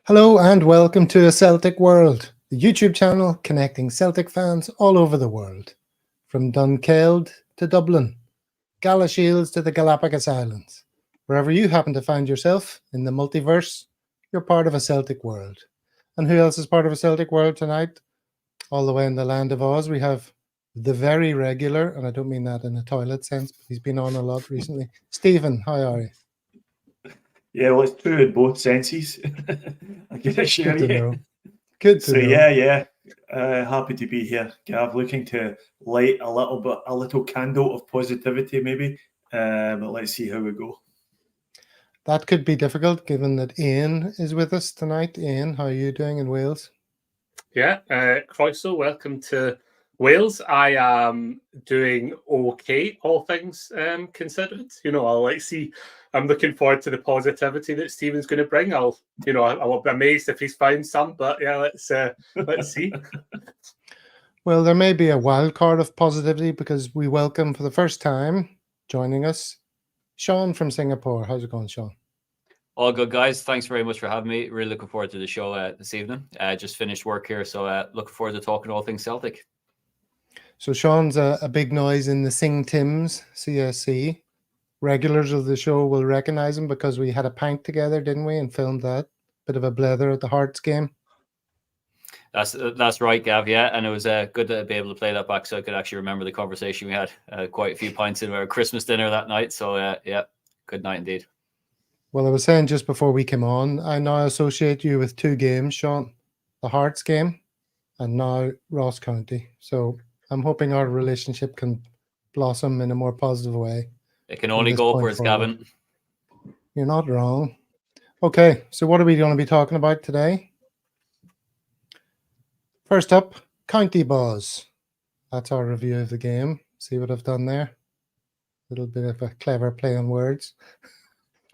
Hello and welcome to A Celtic World, the YouTube channel connecting Celtic fans all over the world. From Dunkeld to Dublin, Galashiels to the Galapagos Islands. Wherever you happen to find yourself in the multiverse, you're part of A Celtic World. And who else is part of A Celtic World tonight? All the way in the land of Oz, we have the very regular, and I don't mean that in a toilet sense, but he's been on a lot recently. Stephen, how are you? Yeah, well, it's true in both senses. I can assure Good to you. know. Good to So know. yeah. Happy to be here, Gav. Looking to light a little candle of positivity, maybe. But let's see how we go. That could be difficult given that Ian is with us tonight. Ian, how are you doing in Wales? Yeah, Croeso, welcome to Wales. I am doing okay, all things considered. I'm looking forward to the positivity that Stephen's going to bring. I'll be amazed if he's found some, but yeah, let's see. Well, there may be a wild card of positivity because we welcome for the first time joining us, Sean from Singapore. How's it going, Sean? All good, guys. Thanks very much for having me. Really looking forward to the show this evening. Just finished work here, so looking forward to talking all things Celtic. So Sean's a big noise in the Sing Tims CSC. Regulars of the show will recognise him because we had a pint together, didn't we, and filmed that. Bit of a blether at the Hearts game. That's right, Gav, yeah. And it was good to be able to play that back so I could actually remember the conversation we had. Quite a few pints in our Christmas dinner that night. So, yeah, good night indeed. Well, I was saying just before we came on, I now associate you with two games, Sean. The Hearts game and now Ross County. So I'm hoping our relationship can blossom in a more positive way. It can only go upwards, Gavin. You're not wrong. Okay, so what are we going to be talking about today? First up, County Boss. That's our review of the game. See what I've done there? A little bit of a clever play on words.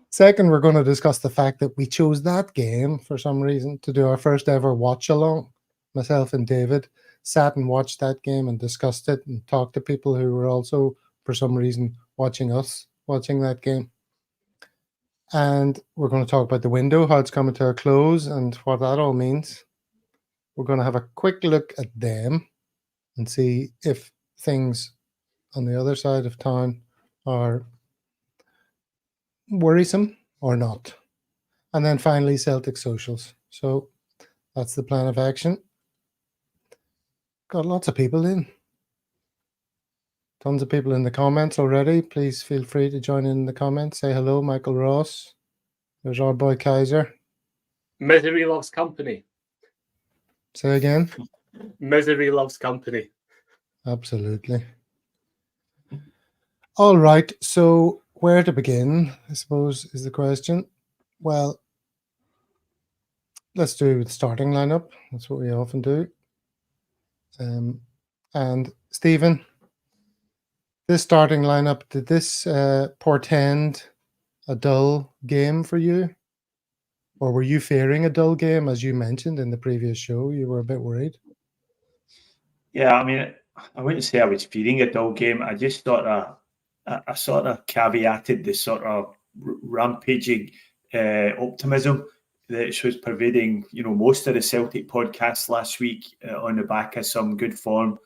Second, we're going to discuss the fact that we chose that game for some reason to do our first ever watch along. Myself and David sat and watched that game and discussed it and talked to people who were also, for some reason, watching that game. And we're going to talk about the window, how it's coming to a close and what that all means. We're going to have a quick look at them and see if things on the other side of town are worrisome or not. And then finally, Celtic socials. So that's the plan of action. Got lots of people in. Tons of people in the comments already. Please feel free to join in the comments. Say hello, Michael Ross. There's our boy Kaiser. Misery loves company. Say again. Misery loves company. Absolutely. All right. So where to begin, I suppose, is the question. Well, let's do the starting lineup. That's what we often do. And Stephen, this starting lineup, did this portend a dull game for you? Or were you fearing a dull game, as you mentioned in the previous show? You were a bit worried. Yeah, I mean, I wouldn't say I was fearing a dull game. I just thought I sort of caveated the sort of rampaging optimism that was pervading, most of the Celtic podcasts last week on the back of some good form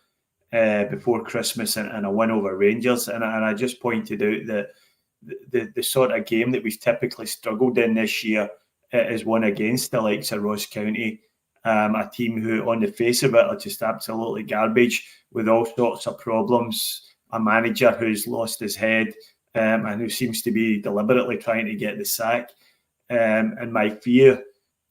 before Christmas and a win over Rangers. And I just pointed out that the sort of game that we've typically struggled in this year is one against the likes of Ross County, a team who on the face of it are just absolutely garbage with all sorts of problems, a manager who's lost his head and who seems to be deliberately trying to get the sack. And my fear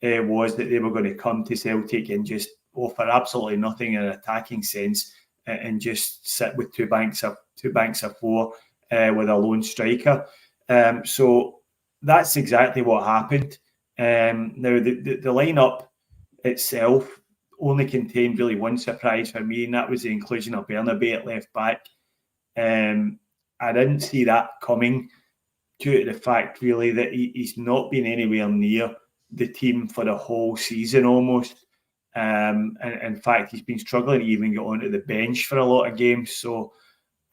was that they were going to come to Celtic and just offer absolutely nothing in an attacking sense and just sit with two banks of four with a lone striker. So that's exactly what happened. Now the lineup itself only contained really one surprise for me, and that was the inclusion of Bernabei at left back. I didn't see that coming due to the fact really that he's not been anywhere near the team for the whole season almost. And in fact, he's been struggling to even get onto the bench for a lot of games. So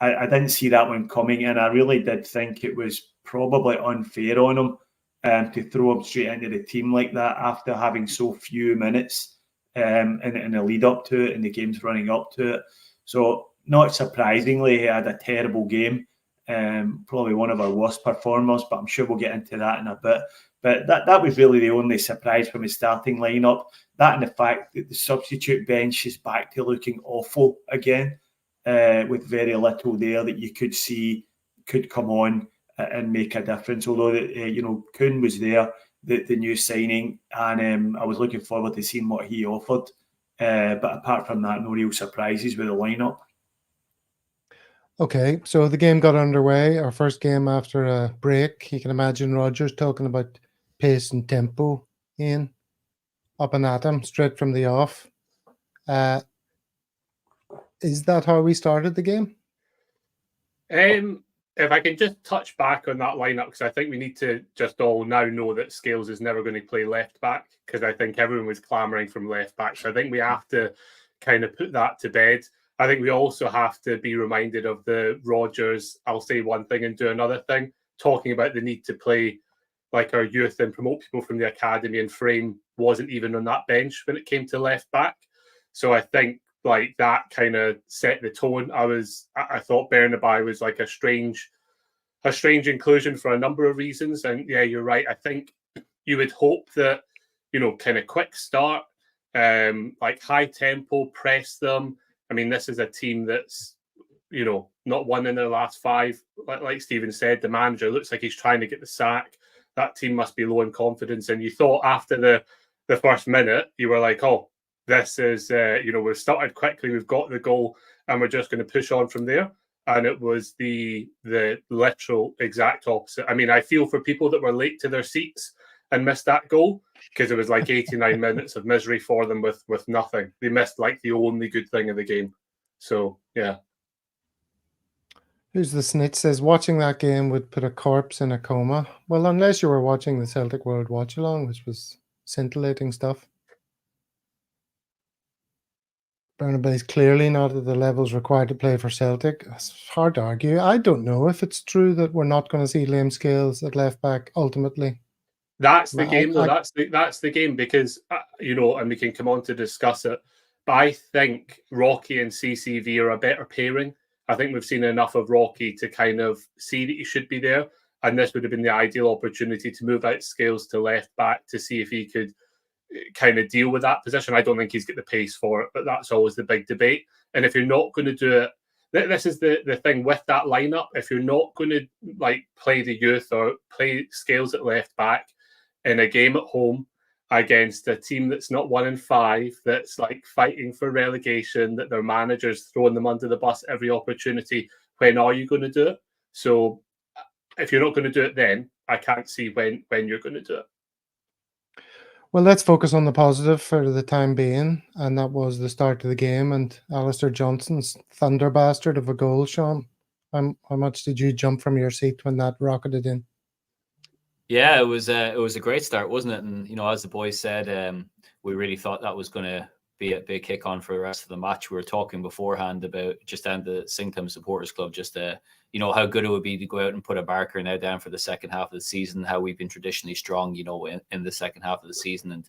I didn't see that one coming, and I really did think it was probably unfair on him to throw him straight into the team like that after having so few minutes in the lead up to it and the games running up to it. So not surprisingly, he had a terrible game. Probably one of our worst performers, but I'm sure we'll get into that in a bit. But that was really the only surprise from his starting lineup. That and the fact that the substitute bench is back to looking awful again, with very little there that you could see could come on and make a difference. Although Kuhn was there, the new signing, and I was looking forward to seeing what he offered. But apart from that, no real surprises with the lineup. Okay, so the game got underway, our first game after a break. You can imagine Rodgers talking about pace and tempo, Ian, up and at him, straight from the off. Is that how we started the game? If I can just touch back on that lineup, because I think we need to just all now know that Scales is never going to play left back, because I think everyone was clamouring from left back. So I think we have to kind of put that to bed. I think we also have to be reminded of the Rodgers, I'll say one thing and do another thing, talking about the need to play like our youth and promote people from the academy, and Frame wasn't even on that bench when it came to left back. So I think like that kind of set the tone. I thought Bernabei was like a strange inclusion for a number of reasons. And yeah, you're right. I think you would hope that, kind of quick start, like high tempo, press them. I mean, this is a team that's, not won in their last 5. Like Stephen said, the manager looks like he's trying to get the sack. That team must be low in confidence. And you thought after the first minute, you were like, oh, this is, we've started quickly, we've got the goal, and we're just going to push on from there. And it was the literal exact opposite. I mean, I feel for people that were late to their seats and missed that goal, because it was like 89 minutes of misery for them with nothing. They missed like the only good thing of the game. So, yeah. Who's the snitch says watching that game would put a corpse in a coma. Well, unless you were watching the Celtic World Watch Along, which was scintillating stuff. Bernabei is clearly not at the levels required to play for Celtic. It's hard to argue. I don't know if it's true that we're not going to see Liam Scales at left back ultimately. That's the game, though. That's the game, because and we can come on to discuss it. But I think Rocky and CCV are a better pairing. I think we've seen enough of Rocky to kind of see that he should be there, and this would have been the ideal opportunity to move out Scales to left back to see if he could kind of deal with that position. I don't think he's got the pace for it, but that's always the big debate. And if you're not going to do it, this is the thing with that lineup. If you're not going to like play the youth or play Scales at left back in a game at home against a team that's not 1 in 5, that's like fighting for relegation, that their manager's throwing them under the bus every opportunity, when are you going to do it? So if you're not going to do it then, I can't see when you're going to do it. Well, let's focus on the positive for the time being, and that was the start of the game and Alistair Johnston's thunder bastard of a goal, Sean. How much did you jump from your seat when that rocketed in? Yeah, it was a great start, wasn't it? And as the boys said, we really thought that was going to be a big kick on for the rest of the match. We were talking beforehand about just down the Sington Supporters Club, just how good it would be to go out and put a barker now down for the second half of the season. How we've been traditionally strong, in the second half of the season, and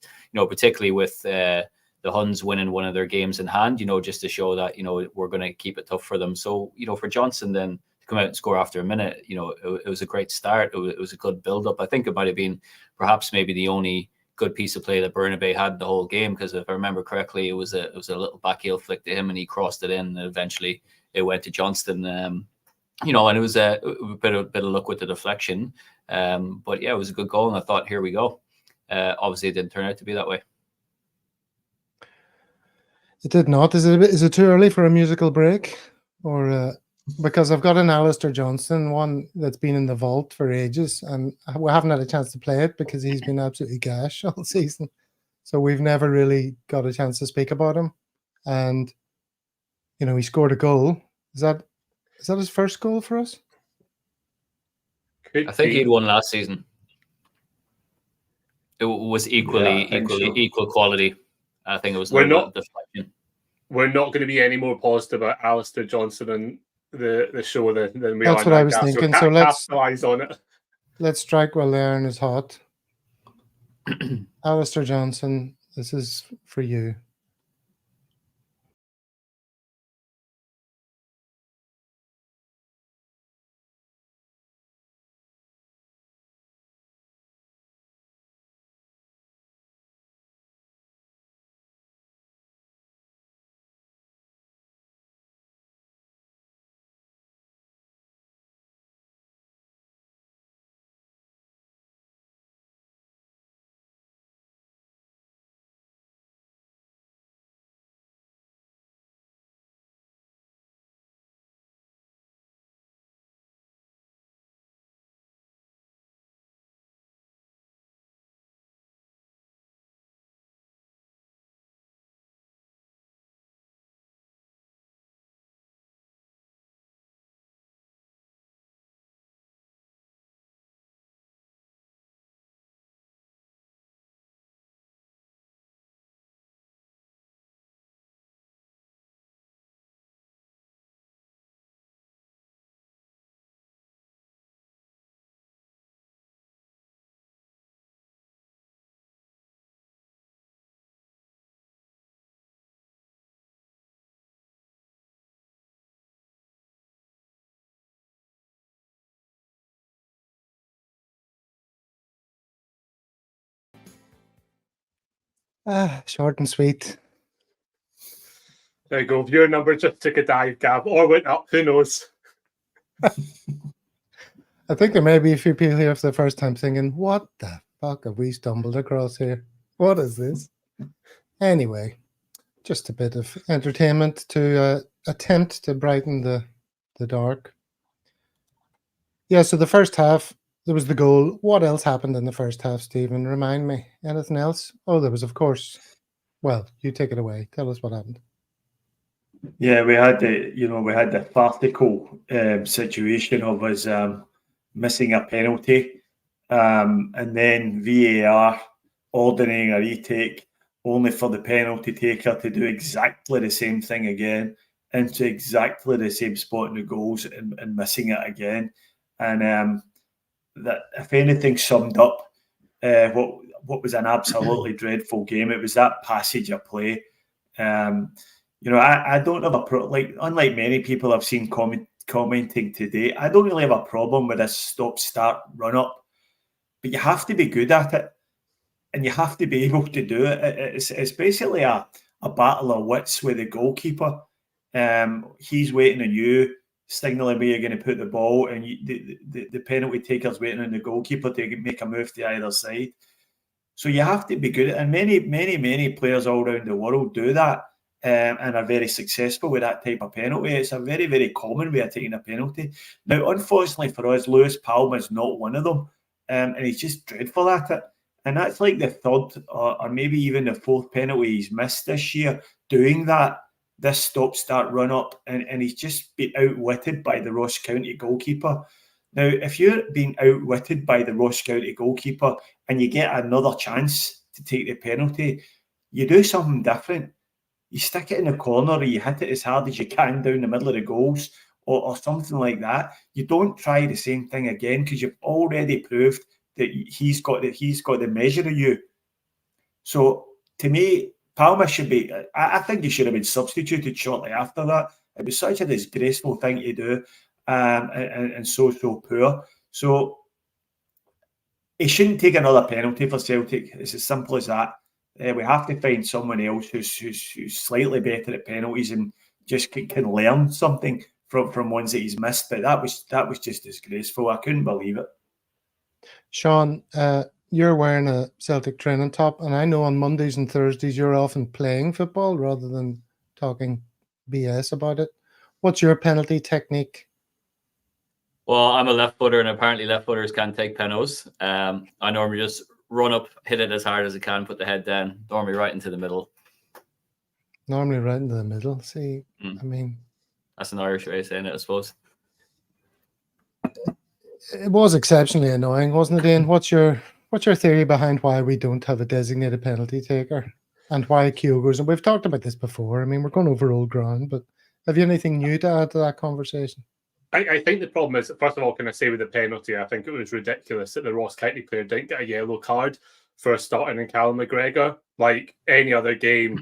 particularly with the Huns winning one of their games in hand, just to show that we're going to keep it tough for them. So for Johnson then to come out and score after a minute, it was a great start. It was a good build up. I think it might have been perhaps maybe the only good piece of play that Bernabei had the whole game, because if I remember correctly, it was a little back heel flick to him and he crossed it in, and eventually it went to Johnston. And it was a bit of luck with the deflection. But yeah, it was a good goal, and I thought, here we go. Obviously, it didn't turn out to be that way. It did not. Is it too early for a musical break, or because I've got an Alistair Johnston one that's been in the vault for ages, and we haven't had a chance to play it because he's been absolutely gash all season. So we've never really got a chance to speak about him. And he scored a goal. Is that his first goal for us? I think he'd won last season. It was equal quality. I think it was deflection. We're not going to be any more positive about Alistair Johnston and the show than we are. That's what I was thinking. So let's capitalize on it. Let's strike while the iron is hot. Alistair Johnson, this is for you. Short and sweet. There you go. Your number just took a dive, Gav, or went up. Who knows? I think there may be a few people here for the first time thinking, what the fuck have we stumbled across here? What is this? Anyway, just a bit of entertainment to attempt to brighten the dark. Yeah, so the first half, there was the goal. What else happened in the first half, Stephen? Remind me. Anything else? Oh, there was, of course. Well, you take it away. Tell us what happened. Yeah, we had the farcical situation of us missing a penalty, and then VAR ordering a retake, only for the penalty taker to do exactly the same thing again, into exactly the same spot in the goals and missing it again. And that, if anything, summed up what was an absolutely dreadful game. It was that passage of play. I don't have unlike many people I've seen commenting today, I don't really have a problem with a stop-start run-up, but you have to be good at it, and you have to be able to do it. It's basically a battle of wits with the goalkeeper. He's waiting on you, signalling where you're going to put the ball, and the penalty taker's waiting on the goalkeeper to make a move to either side. So you have to be good at it, and many players all around the world do that. And are very successful with that type of penalty. It's a very, very common way of taking a penalty. Now, unfortunately for us, Lewis Palmer is not one of them, and he's just dreadful at it. And that's like the third or maybe even the fourth penalty he's missed this year, doing this stop-start run-up, and he's just been outwitted by the Ross County goalkeeper. Now, if you're being outwitted by the Ross County goalkeeper and you get another chance to take the penalty, you do something different. You stick it in the corner, or you hit it as hard as you can down the middle of the goals, or something like that. You don't try the same thing again, because you've already proved that he's got the measure of you. So to me, Palmer should be. I think he should have been substituted shortly after that. It was such a disgraceful thing to do, and so poor. So he shouldn't take another penalty for Celtic. It's as simple as that. We have to find someone else who's slightly better at penalties and just can learn something from ones that he's missed. But that was just disgraceful. I couldn't believe it. Sean, you're wearing a Celtic training top, and I know on Mondays and Thursdays you're often playing football rather than talking BS about it. What's your penalty technique? Well, I'm a left footer, and apparently left footers can't take penalties. I normally just run up, hit it as hard as I can, put the head down, normally right into the middle. Normally right into the middle. See, I mean, that's an Irish way of saying it, I suppose. It was exceptionally annoying, wasn't it, Ian? What's your theory behind why we don't have a designated penalty taker, and why Kyogo's? And we've talked about this before. I mean, we're going over old ground, but have you anything new to add to that conversation? I think the problem is, first of all, can I say with the penalty, I think it was ridiculous that the Ross County player didn't get a yellow card for starting in Callum McGregor. Like any other game,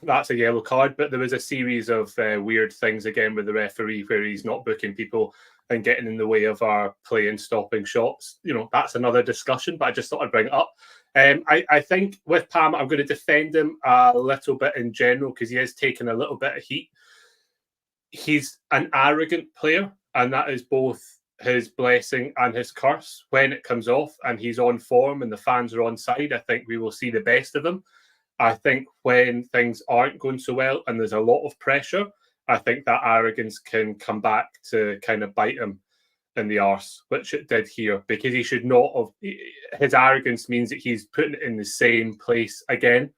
that's a yellow card. But there was a series of weird things again with the referee where he's not booking people and getting in the way of our play and stopping shots. That's another discussion, but I just thought I'd bring it up. I think with Pam, I'm going to defend him a little bit in general because he has taken a little bit of heat. He's an arrogant player, and that is both his blessing and his curse. When it comes off and he's on form and the fans are on side, I think we will see the best of him. I think when things aren't going so well and there's a lot of pressure, I think that arrogance can come back to kind of bite him in the arse, which it did here, because he should not have. His arrogance means that he's putting it in the same place again.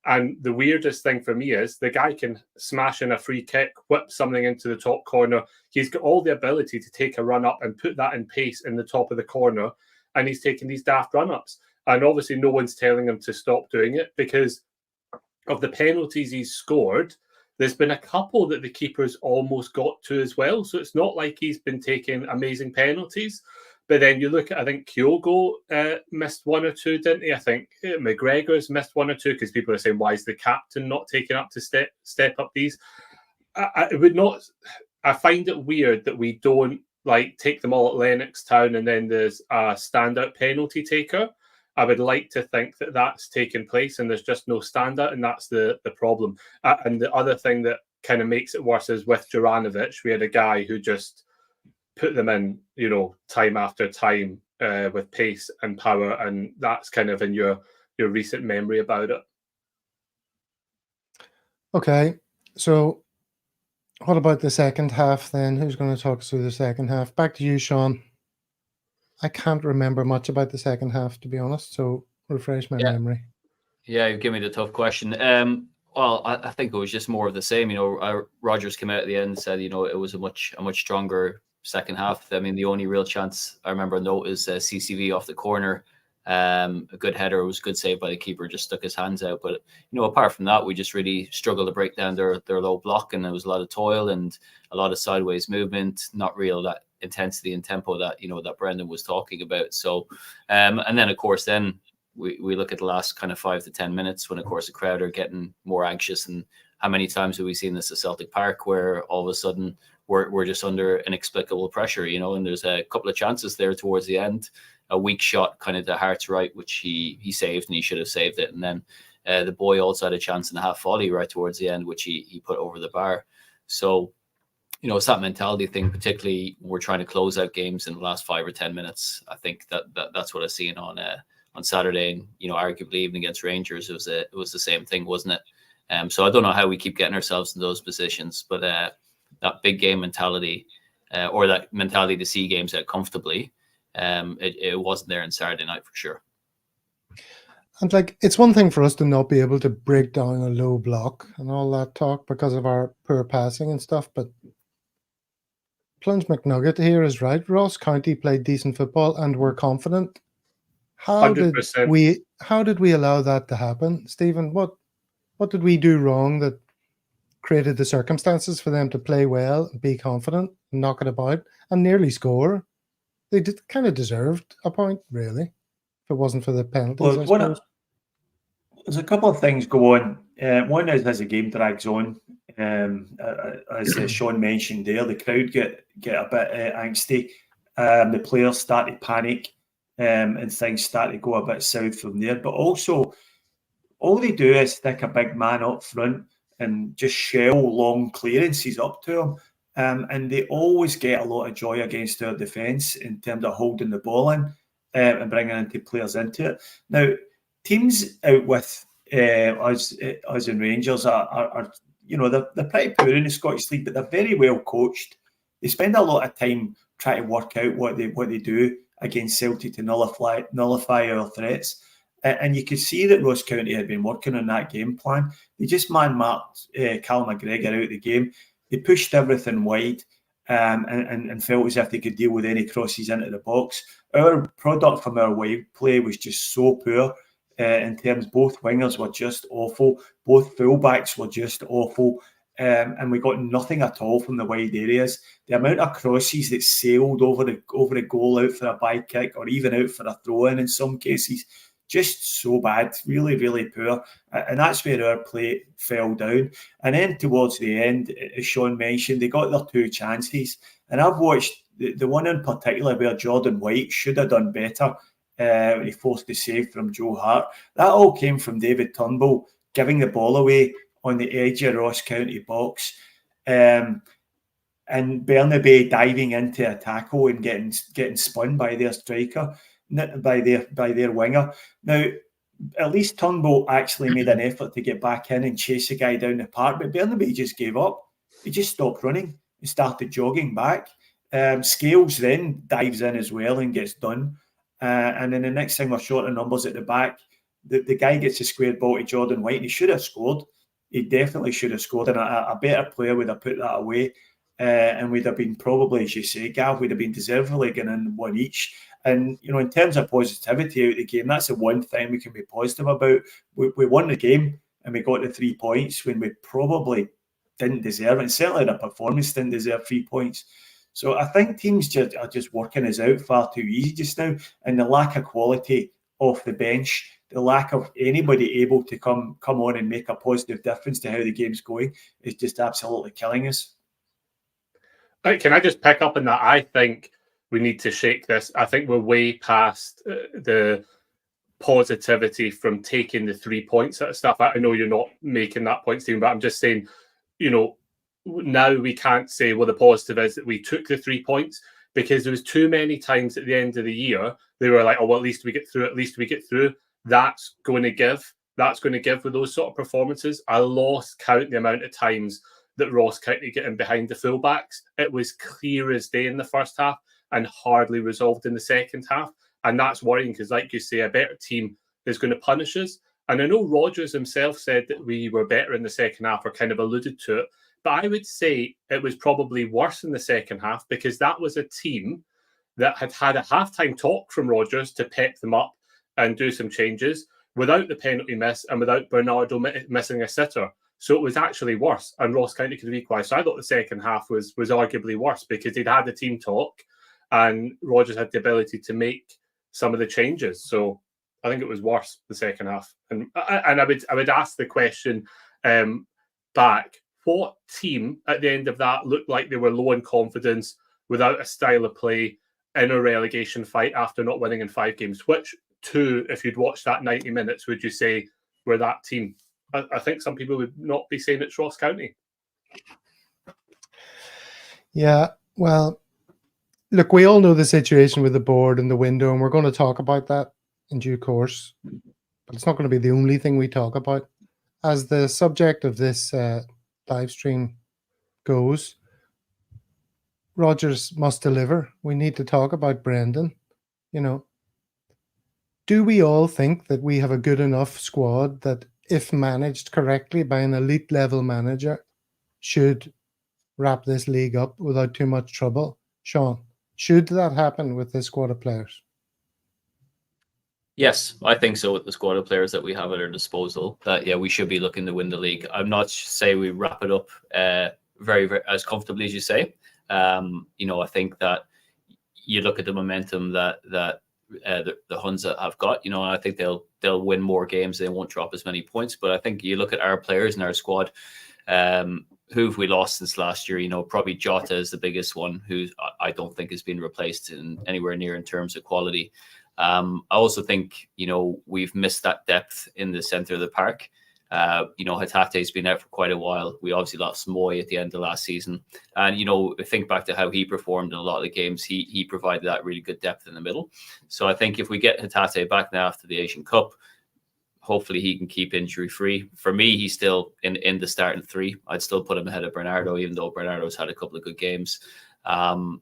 And the weirdest thing for me is the guy can smash in a free kick, whip something into the top corner. He's got all the ability to take a run up and put that in pace in the top of the corner. And he's taking these daft run ups. And obviously no one's telling him to stop doing it because of the penalties he's scored. There's been a couple that the keeper's almost got to as well. So it's not like he's been taking amazing penalties. But then you look at, I think Kyogo missed one or two, didn't he? I think McGregor's missed one or two because people are saying, why is the captain not taking up to step up these? I find it weird that we don't take them all at Lennox Town and then there's a standout penalty taker. I would like to think that that's taken place and there's just no standout, and that's the problem. And the other thing that kind of makes it worse is with Juranovic, we had a guy who just put them in, time after time with pace and power, and that's kind of in your recent memory about it. Okay, so what about the second half then? Who's going to talk us through the second half? Back to you, Sean. I can't remember much about the second half, to be honest, so refresh my memory. Yeah, you give me the tough question. Well, I think it was just more of the same. Rodgers came out at the end and said, it was a much stronger second half. I mean, the only real chance I remember note is CCV off the corner. A good header. It was a good save by the keeper, just stuck his hands out. But, apart from that, we just really struggled to break down their low block, and there was a lot of toil and a lot of sideways movement, not real that intensity and tempo that, that Brendan was talking about. So, and then, of course, we look at the last kind of 5 to 10 minutes when, of course, the crowd are getting more anxious. And how many times have we seen this at Celtic Park where all of a sudden we're just under inexplicable pressure, and there's a couple of chances there towards the end, a weak shot kind of to Hart's right, which he saved and he should have saved it. And then the boy also had a chance in a half volley right towards the end, which he put over the bar. So, it's that mentality thing, particularly when we're trying to close out games in the last 5 or 10 minutes. I think that's what I've seen on Saturday, and arguably even against Rangers, it was the same thing, wasn't it? So I don't know how we keep getting ourselves in those positions, but that big game mentality, or that mentality to see games out comfortably, it wasn't there on Saturday night for sure. And it's one thing for us to not be able to break down a low block and all that talk because of our poor passing and stuff, but Plunge McNugget here is right. Ross County played decent football and were confident. How 100%. How did we allow that to happen, Stephen? What did we do wrong that created the circumstances for them to play well, be confident, knock it about, and nearly score? They kind of deserved a point, really, if it wasn't for the penalties. Well, there's a couple of things go on. One is as the game drags on, as Sean mentioned there, the crowd get a bit angsty. The players start to panic, and things start to go a bit south from there. But also, all they do is stick a big man up front and just shell long clearances up to him. And they always get a lot of joy against our defence in terms of holding the ball in and bringing players into it. Now, teams out with us in Rangers are they're pretty poor in the Scottish League, but they're very well coached. They spend a lot of time trying to work out what they do against Celtic to nullify our threats. And you could see that Ross County had been working on that game plan. They just man-marked Callum McGregor out of the game. They pushed everything wide and felt as if they could deal with any crosses into the box. Our product from our wide play was just so poor in terms. Both wingers were just awful. Both fullbacks were just awful. And we got nothing at all from the wide areas. The amount of crosses that sailed over the goal out for a by kick or even out for a throw-in some cases just so bad, really, really poor. And that's where our play fell down. And then towards the end, as Sean mentioned, they got their 2 chances. And I've watched the one in particular where Jordan White should have done better. He forced the save from Joe Hart. That all came from David Turnbull giving the ball away on the edge of Ross County box. And Bernabei diving into a tackle and getting spun by their striker, by their winger. Now, at least Turnbull actually made an effort to get back in and chase the guy down the park, but Bernabei just gave up. He just stopped running and started jogging back. Scales then dives in as well and gets done. And then the next thing, we're short of numbers at the back. The guy gets a square ball to Jordan White, and he should have scored. He definitely should have scored, and a better player would have put that away. And we'd have been probably, as you say, Gav, we'd have been deservedly getting 1 each. And, in terms of positivity out of the game, that's the one thing we can be positive about. We won the game and we got the 3 points when we probably didn't deserve it. And certainly the performance didn't deserve 3 points. So I think teams are just working us out far too easy just now. And the lack of quality off the bench, the lack of anybody able to come on and make a positive difference to how the game's going is just absolutely killing us. Can I just pick up on that? I think we need to shake this. I think we're way past the positivity from taking the 3 points out of stuff. I know you're not making that point, Stephen, but I'm just saying, now we can't say, well, the positive is that we took the 3 points, because there was too many times at the end of the year they were like, oh, well, at least we get through. That's going to give with those sort of performances. I lost count the amount of times that Ross County getting behind the fullbacks. It was clear as day in the first half and hardly resolved in the second half. And that's worrying because, like you say, a better team is going to punish us. And I know Rodgers himself said that we were better in the second half, or kind of alluded to it. But I would say it was probably worse in the second half, because that was a team that had a halftime talk from Rodgers to pep them up and do some changes without the penalty miss and without Bernardo missing a sitter. So it was actually worse, and Ross County could have equalised. So I thought the second half was arguably worse, because they'd had the team talk and Rodgers had the ability to make some of the changes. So I think it was worse the second half. And I would ask the question back, what team at the end of that looked like they were low in confidence, without a style of play, in a relegation fight after not winning in 5 games? Which 2, if you'd watched that 90 minutes, would you say were that team? I think some people would not be saying it's Ross County. Yeah, well, look, we all know the situation with the board and the window, and we're going to talk about that in due course. But it's not going to be the only thing we talk about. As the subject of this live stream goes, Rodgers must deliver. We need to talk about Brendan. Do we all think that we have a good enough squad that, if managed correctly by an elite level manager, should wrap this league up without too much trouble? Sean, should that happen with this squad of players? Yes, I think so. With the squad of players that we have at our disposal, that we should be looking to win the league. I'm not say we wrap it up very, very as comfortably as you say. I think that you look at the momentum that the Huns have got, and I think they'll win more games. They won't drop as many points. But I think you look at our players in our squad, who have we lost since last year? Probably Jota is the biggest one, who I don't think has been replaced anywhere near in terms of quality. I also think, we've missed that depth in the centre of the park. Hatate's been out for quite a while. We obviously lost Moy at the end of last season. And, think back to how he performed in a lot of the games, he provided that really good depth in the middle. So I think if we get Hatate back now after the Asian Cup, hopefully he can keep injury free. For me, he's still in the starting 3. I'd still put him ahead of Bernardo, even though Bernardo's had a couple of good games. And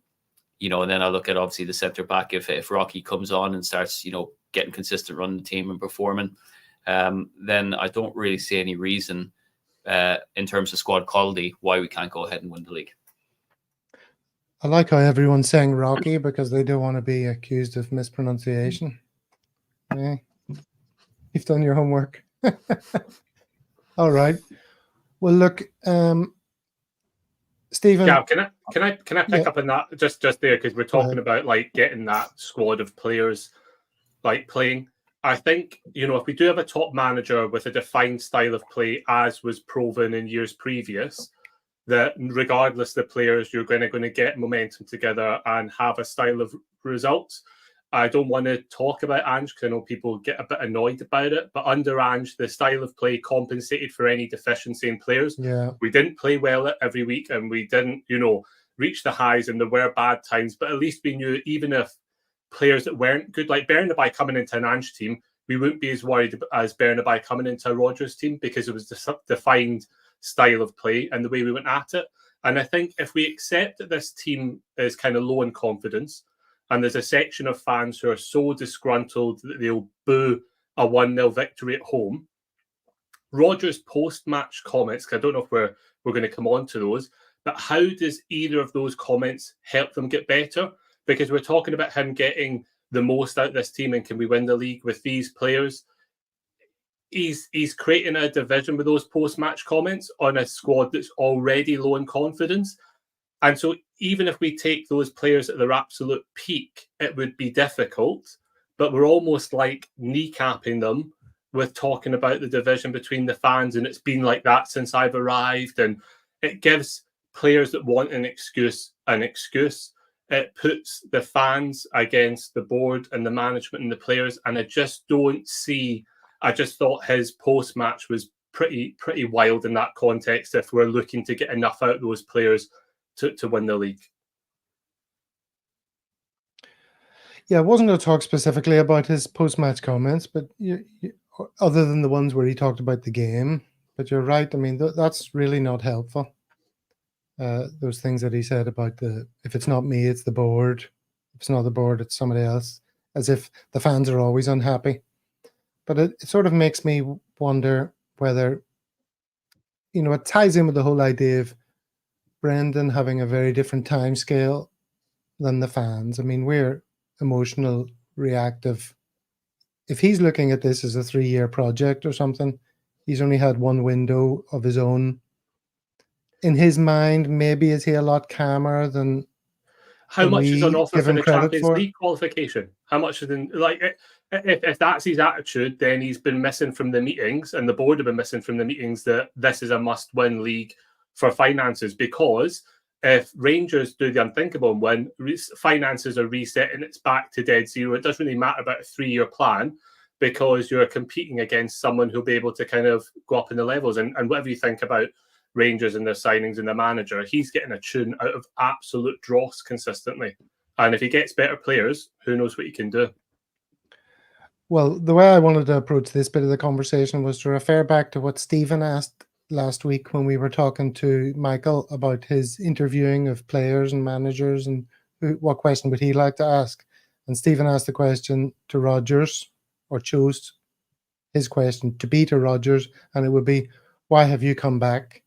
then I look at obviously the centre back. If Rocky comes on and starts, getting consistent running the team and performing, then I don't really see any reason in terms of squad quality why we can't go ahead and win the league. I like how everyone's saying Rocky because they don't want to be accused of mispronunciation. Yeah. You've done your homework. All right. Well, look, Stephen. Yeah, can I pick up on that just there, because we're talking about getting that squad of players playing. I think, if we do have a top manager with a defined style of play, as was proven in years previous, that regardless of the players, you're going to get momentum together and have a style of results. I don't want to talk about Ange because I know people get a bit annoyed about it, but under Ange, the style of play compensated for any deficiency in players. Yeah. We didn't play well every week, and we didn't, reach the highs, and there were bad times, but at least we knew even if players that weren't good, like Bernabei coming into an Ange team, we wouldn't be as worried as Bernabei coming into a Rodgers team because it was the defined style of play and the way we went at it. And I think if we accept that this team is kind of low in confidence, and there's a section of fans who are so disgruntled that they'll boo a 1-0 victory at home, Rodgers' post-match comments, because I don't know if we're going to come on to those, but how does either of those comments help them get better? Because we're talking about him getting the most out of this team and can we win the league with these players? He's creating a division with those post-match comments on a squad that's already low in confidence. And so even if we take those players at their absolute peak, it would be difficult, but we're almost like kneecapping them with talking about the division between the fans, and it's been like that since I've arrived, and it gives players that want an excuse an excuse. It puts the fans against the board and the management and the players, and I just thought his post-match was pretty wild in that context if we're looking to get enough out of those players to win the league. Yeah, I wasn't going to talk specifically about his post-match comments, but other than the ones where he talked about the game. But you're right. I mean, that's really not helpful. Those things that he said about if it's not me, it's the board. If it's not the board, it's somebody else. As if the fans are always unhappy. But it sort of makes me wonder whether, it ties in with the whole idea of Brendan having a very different time scale than the fans. I mean, we're emotional, reactive. If he's looking at this as a 3-year project or something, he's only had one window of his own. In his mind, maybe is he a lot calmer than how much is on offer for the Champions for? League qualification? How much is if that's his attitude, then he's been missing from the meetings, and the board have been missing from the meetings that this is a must-win league for finances, because if Rangers do the unthinkable and win, finances are reset and it's back to dead zero. It doesn't really matter about a 3-year plan because you're competing against someone who'll be able to kind of go up in the levels. And whatever you think about Rangers and their signings and the manager, he's getting a tune out of absolute dross consistently. And if he gets better players, who knows what he can do. Well, the way I wanted to approach this bit of the conversation was to refer back to what Stephen asked last week when we were talking to Michael about his interviewing of players and managers and what question would he like to ask. And Stephen asked the question to Rodgers, or chose his question to be to Rodgers, and it would be, why have you come back?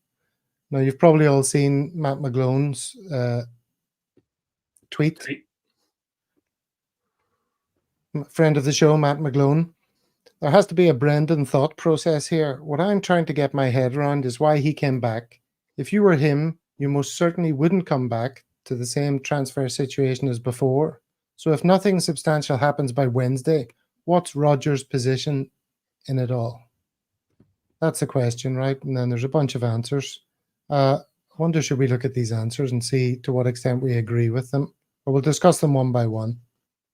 Now, you've probably all seen Matt McGlone's tweet. Friend of the show, Matt McGlone. There has to be a Brendan thought process here. What I'm trying to get my head around is why he came back. If you were him, you most certainly wouldn't come back to the same transfer situation as before. So if nothing substantial happens by Wednesday, what's Rodgers' position in it all? That's the question, right? And then there's a bunch of answers. I wonder, should we look at these answers and see to what extent we agree with them? Or we'll discuss them one by one.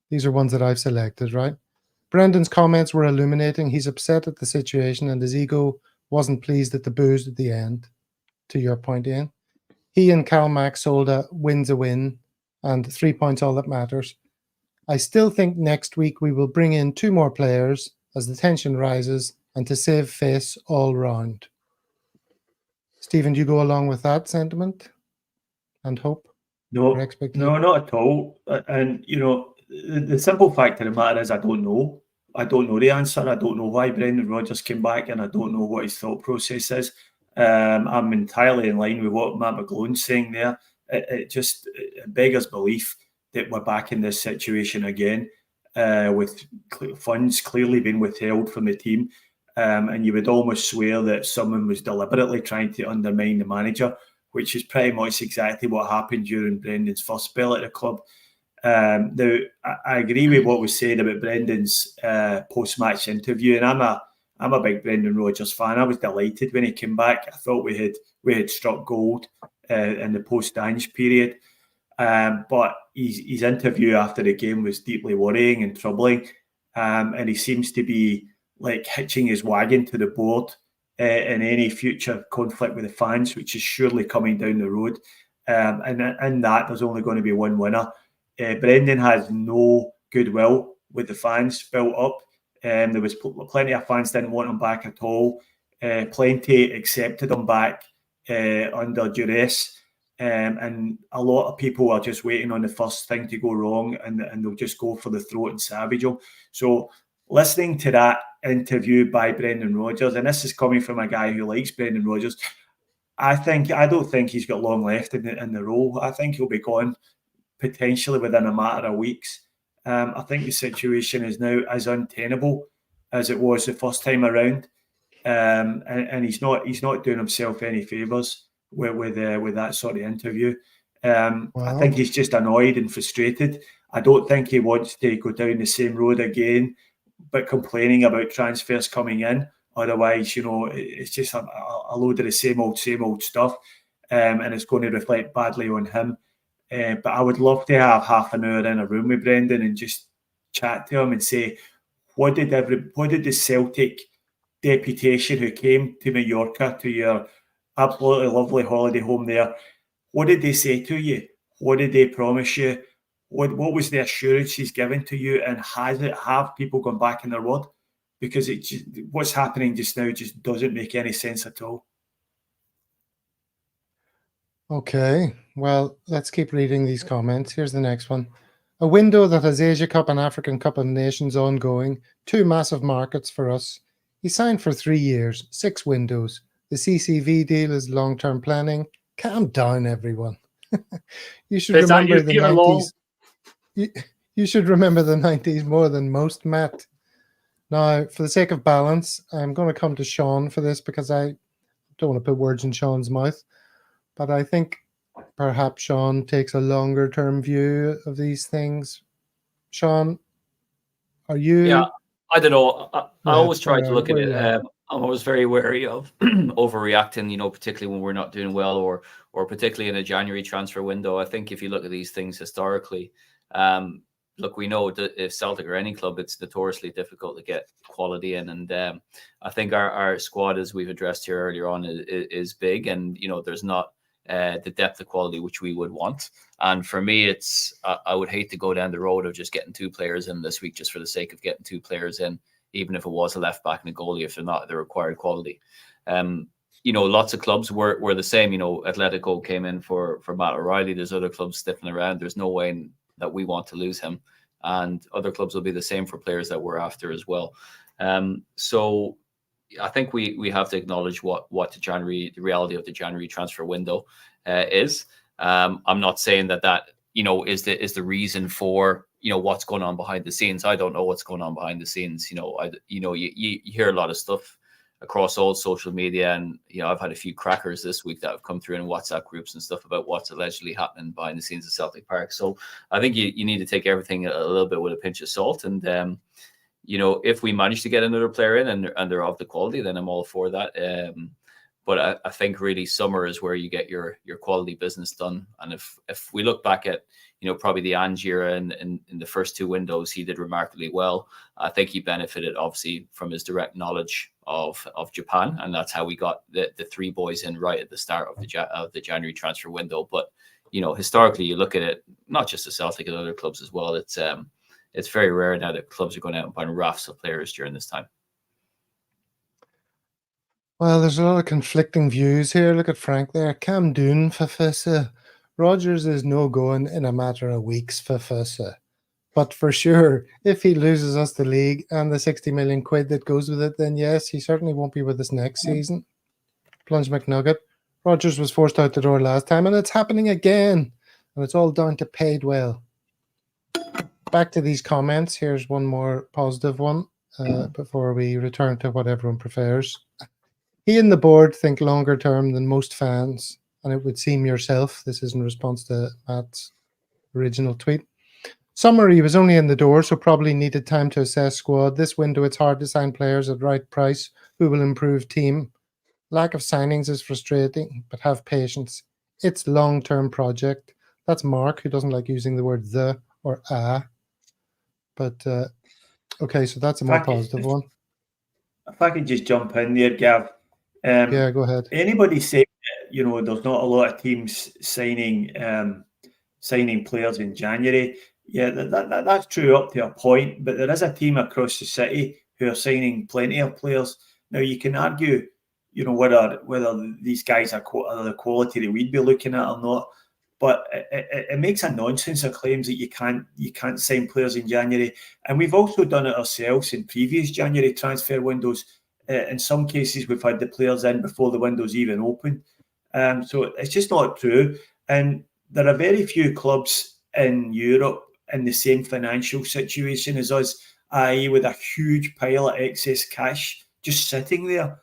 These are ones that I've selected, right? Brendan's comments were illuminating. He's upset at the situation and his ego wasn't pleased at the boos at the end, to your point, Ian. He and Cal Max sold a win's a win and 3 points all that matters. I still think next week we will bring in 2 more players as the tension rises and to save face all round. Stephen, do you go along with that sentiment and hope? No, not at all. And, the simple fact of the matter is I don't know. I don't know the answer. I don't know why Brendan Rodgers came back, and I don't know what his thought process is. I'm entirely in line with what Matt McGlone's saying there. It beggars belief that we're back in this situation again, with funds clearly being withheld from the team. And you would almost swear that someone was deliberately trying to undermine the manager, which is pretty much exactly what happened during Brendan's first spell at the club. Now, I agree with what was said about Brendan's post-match interview, and I'm a big Brendan Rodgers fan. I was delighted when he came back. I thought we had struck gold in the post-Ange period, but his interview after the game was deeply worrying and troubling, and he seems to be like hitching his wagon to the board in any future conflict with the fans, which is surely coming down the road. And in that, there's only going to be one winner. Brendan has no goodwill with the fans built up. There was plenty of fans didn't want him back at all. Plenty accepted him back under duress. And a lot of people are just waiting on the first thing to go wrong, and they'll just go for the throat and savage him. So listening to that interview by Brendan Rodgers, and this is coming from a guy who likes Brendan Rodgers, I don't think he's got long left in the role. I think he'll be gone potentially within a matter of weeks. I think the situation is now as untenable as it was the first time around, and he's not doing himself any favours with that sort of interview. Wow. I think he's just annoyed and frustrated. I don't think he wants to go down the same road again, but complaining about transfers coming in. Otherwise, it's just a load of the same old stuff, and it's going to reflect badly on him. But I would love to have half an hour in a room with Brendan and just chat to him and say, what did the Celtic deputation who came to Mallorca, to your absolutely lovely holiday home there, what did they say to you? What did they promise you? What was the assurance he's given to you? And have people gone back in their word? Because what's happening just now just doesn't make any sense at all. Okay, well, let's keep reading these comments. Here's the next one. A window that has Asia Cup and African Cup of Nations ongoing, 2 massive markets for us. He signed for 3 years, 6 windows. The CCV deal is long-term planning. Calm down, everyone. You should remember the 90s. You should remember the 90s more than most, Matt. Now, for the sake of balance, I'm going to come to Sean for this because I don't want to put words in Sean's mouth. But I think perhaps Sean takes a longer term view of these things. Sean, are you? Yeah, I don't know. I always try to look at it. I'm always very wary of overreacting, particularly when we're not doing well or particularly in a January transfer window. I think if you look at these things historically, look, we know that if Celtic or any club, it's notoriously difficult to get quality in. And I think our squad, as we've addressed here earlier on, is big. And, there's not the depth of quality which we would want. And for me, I would hate to go down the road of just getting 2 players in this week just for the sake of getting 2 players in, even if it was a left back and a goalie, if they're not the required quality. Lots of clubs were the same. Atletico came in for Matt O'Reilly. There's other clubs sniffing around. There's no way that we want to lose him. And other clubs will be the same for players that we're after as well. So I think we have to acknowledge what the reality of the January transfer window is. I'm not saying that is the reason for what's going on behind the scenes. I don't know what's going on behind the scenes. You hear a lot of stuff across all social media, and I've had a few crackers this week that have come through in WhatsApp groups and stuff about what's allegedly happening behind the scenes at Celtic Park. So I think you need to take everything a little bit with a pinch of salt. And if we manage to get another player in and they're of the quality, then I'm all for that. But I think really summer is where you get your quality business done. And if we look back at probably the Ange era in the first 2 windows, he did remarkably well. I think he benefited obviously from his direct knowledge of Japan, and that's how we got the 3 boys in right at the start of the January transfer window. But historically, you look at it, not just the Celtic and other clubs as well. It's very rare now that clubs are going out and buying rafts of players during this time. Well, there's a lot of conflicting views here. Look at Frank there. Cam Doon, Fafissa. Rodgers is no going in a matter of weeks, Fafissa. But for sure, if he loses us the league and the 60 million quid that goes with it, then yes, he certainly won't be with us next season. Plunge McNugget. Rodgers was forced out the door last time, and it's happening again. And it's all down to paid well. Back to these comments. Here's one more positive one before we return to what everyone prefers. He and the board think longer term than most fans, and it would seem yourself. This is in response to Matt's original tweet. Summer, he was only in the door, so probably needed time to assess squad. This window, it's hard to sign players at right price who will improve team. Lack of signings is frustrating, but have patience. It's long-term project. That's Mark, who doesn't like using the word the or a. But, okay, so that's a more positive one. If I could just jump in there, Gav. Yeah, go ahead. Anybody say, there's not a lot of teams signing players in January? Yeah, that's true up to a point, but there is a team across the city who are signing plenty of players. Now, you can argue, whether these guys are the quality that we'd be looking at or not, but it makes a nonsense of claims that you can't sign players in January. And we've also done it ourselves in previous January transfer windows. In some cases, we've had the players in before the window's even opened. So it's just not true. And there are very few clubs in Europe in the same financial situation as us, i.e. with a huge pile of excess cash just sitting there.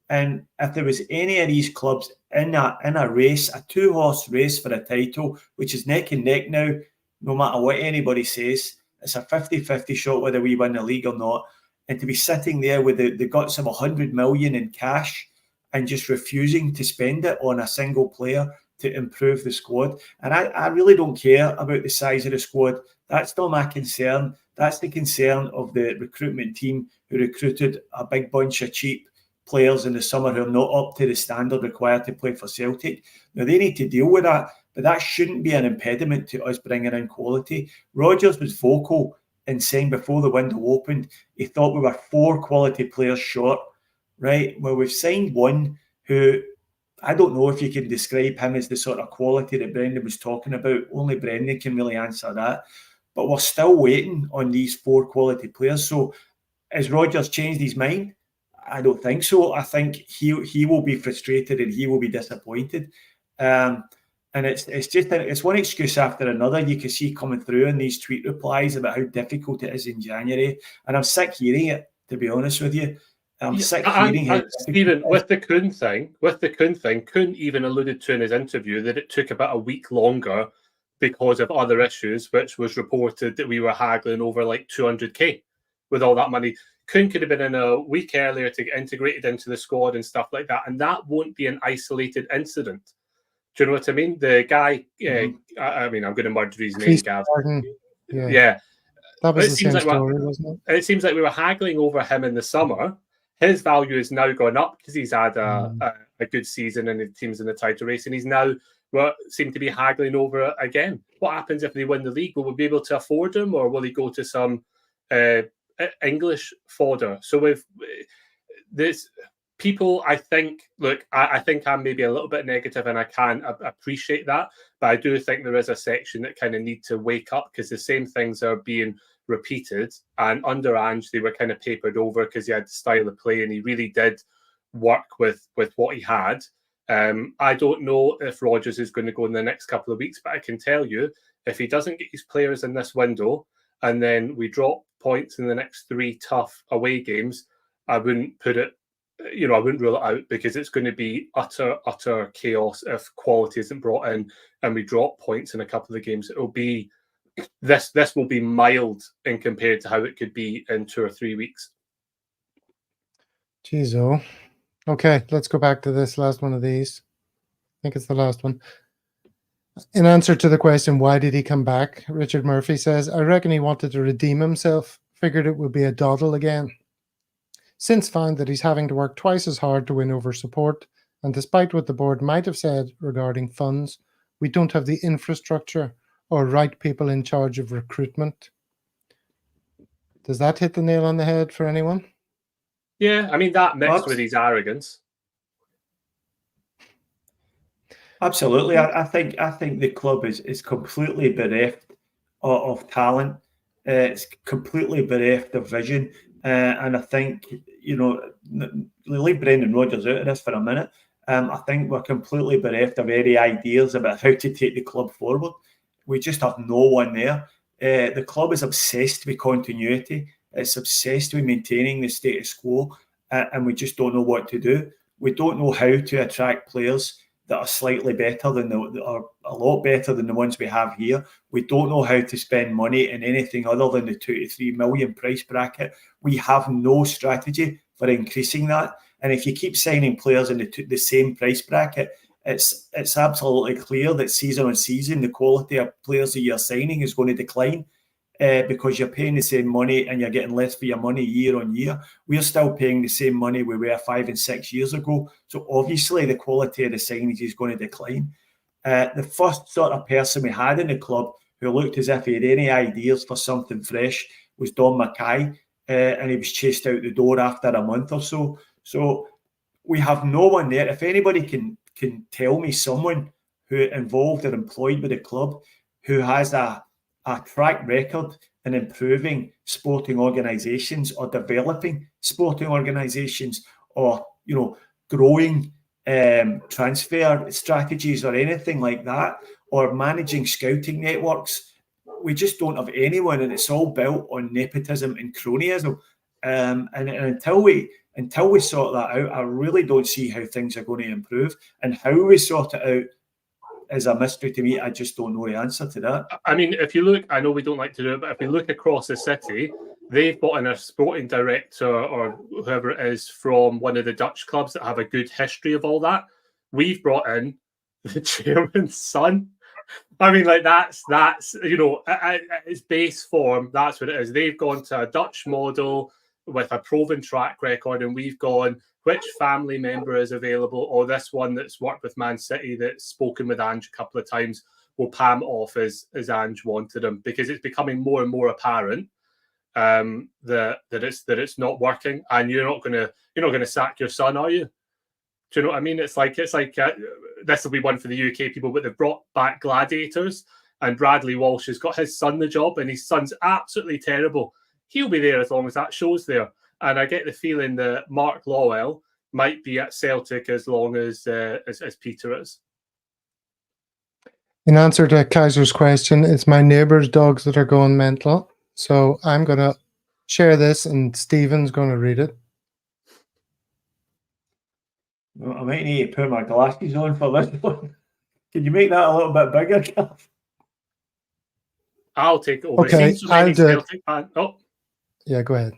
And if there was any of these clubs in a race, a two-horse race for a title, which is neck and neck now, no matter what anybody says, it's a 50-50 shot whether we win the league or not. And to be sitting there with the guts of 100 million in cash and just refusing to spend it on a single player to improve the squad. And I really don't care about the size of the squad. That's not my concern. That's the concern of the recruitment team who recruited a big bunch of cheap players in the summer who are not up to the standard required to play for Celtic. Now, they need to deal with that, but that shouldn't be an impediment to us bringing in quality. Rodgers was vocal in saying before the window opened, he thought we were 4 quality players short, right? Well, we've signed one who, I don't know if you can describe him as the sort of quality that Brendan was talking about. Only Brendan can really answer that. But we're still waiting on these 4 quality players. So has Rodgers changed his mind? I don't think so. I think he will be frustrated and he will be disappointed. And it's one excuse after another you can see coming through in these tweet replies about how difficult it is in January. And I'm sick hearing it, to be honest with you. I'm sick hearing it. Stephen, with the Kuhn thing, Kuhn even alluded to in his interview that it took about a week longer because of other issues, which was reported that we were haggling over like 200k with all that money. Kuhn could have been in a week earlier to get integrated into the squad and stuff like that, and that won't be an isolated incident. Do you know what I mean? The guy, I mean, I'm going to murder his name, Gav. Yeah. That was the same story, wasn't it? It seems like we were haggling over him in the summer. His value has now gone up because he's had a good season and the team's in the title race, and he's now seem to be haggling over it again. What happens if they win the league? Will we be able to afford him, or will he go to some English fodder? So with this people, I think, I think I'm maybe a little bit negative, and I can appreciate that, but I do think there is a section that kind of need to wake up because the same things are being repeated. And under Ange, they were kind of papered over because he had the style of play and he really did work with what he had. I don't know if Rodgers is going to go in the next couple of weeks, but I can tell you, if he doesn't get his players in this window and then we drop points in the next 3 tough away games, I wouldn't put it, I wouldn't rule it out, because it's going to be utter chaos if quality isn't brought in and we drop points in a couple of games. It will be this will be mild in compared to how it could be in 2 or 3 weeks. Jeez, oh. Okay, let's go back to this last one of these. I think it's the last one. In answer to the question, why did he come back? Richard Murphy says, I reckon he wanted to redeem himself, figured it would be a doddle again. Since found that he's having to work twice as hard to win over support, and despite what the board might have said regarding funds, we don't have the infrastructure or right people in charge of recruitment. Does that hit the nail on the head for anyone? Yeah, I mean, that mixed with his arrogance. Absolutely. I think the club is completely bereft of talent. It's completely bereft of vision. And I think, leave Brendan Rodgers out of this for a minute. I think we're completely bereft of any ideas about how to take the club forward. We just have no one there. The club is obsessed with continuity. It's obsessed with maintaining the status quo, and we just don't know what to do. We don't know how to attract players that are slightly better than are a lot better than the ones we have here. We don't know how to spend money in anything other than the 2 to 3 million price bracket. We have no strategy for increasing that. And if you keep signing players in the same price bracket, it's absolutely clear that season on season, the quality of players that you're signing is going to decline because you're paying the same money and you're getting less for your money year on year. We're still paying the same money we were 5 and 6 years ago. So obviously the quality of the signage is going to decline. The first sort of person we had in the club who looked as if he had any ideas for something fresh was Don Mackay, and he was chased out the door after a month or so. So we have no one there. If anybody can tell me someone who involved or employed with the club who has a track record in improving sporting organisations or developing sporting organisations or, you know, growing transfer strategies or anything like that, or managing scouting networks, we just don't have anyone, and it's all built on nepotism and cronyism. And until we sort that out, I really don't see how things are going to improve. And how we sort it out is a mystery to me. I just don't know the answer to that. I mean, if you look, I know we don't like to do it, but if we look across the city, they've brought in a sporting director or whoever it is from one of the Dutch clubs that have a good history of all that. We've brought in the chairman's son. I mean, like that's you know, at its base form, that's what it is. They've gone to a Dutch model with a proven track record, and we've gone, which family member is available, or this one that's worked with Man City that's spoken with Ange a couple of times will palm off as Ange wanted him, because it's becoming more and more apparent that it's not working, and you're not gonna sack your son, are you? Do you know what I mean? It's like this will be one for the UK people, but they've brought back Gladiators, and Bradley Walsh has got his son the job, and his son's absolutely terrible. He'll be there as long as that show's there, and I get the feeling that Mark Lawwell might be at Celtic as long as Peter is. In answer to Kaiser's question, it's my neighbour's dogs that are going mental. So I'm going to share this, and Stephen's going to read it. I might need to put my glasses on for this one. Can you make that a little bit bigger, Gav? I'll take it over. Okay, I'll do Celtic fans. Oh, yeah, go ahead.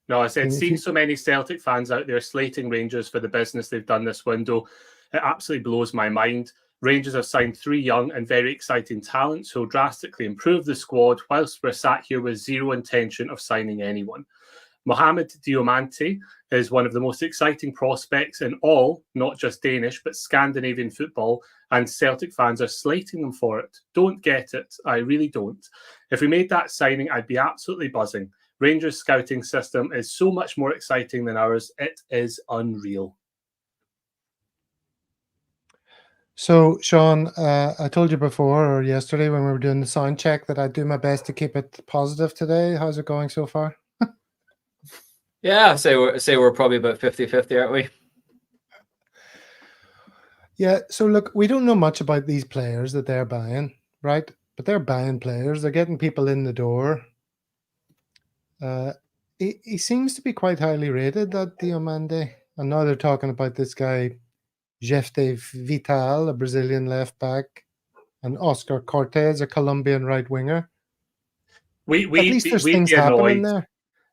No, I said, seeing so many Celtic fans out there slating Rangers for the business they've done this window, it absolutely blows my mind. Rangers have signed 3 young and very exciting talents who will drastically improve the squad, whilst we're sat here with zero intention of signing anyone. Mohamed Diomande is one of the most exciting prospects in all, not just Danish, but Scandinavian football, and Celtic fans are slating them for it. Don't get it. I really don't. If we made that signing, I'd be absolutely buzzing. Rangers' scouting system is so much more exciting than ours. It is unreal. So, Sean, I told you before or yesterday when we were doing the sound check that I'd do my best to keep it positive today. How's it going so far? Yeah, say we're probably about 50-50, aren't we? Yeah, so look, we don't know much about these players that they're buying, right? But they're buying players. They're getting people in the door. He seems to be quite highly rated, that Diomande. And now they're talking about this guy, Jefte Vital, a Brazilian left back, and Oscar Cortez, a Colombian right winger. At least there's things happening there.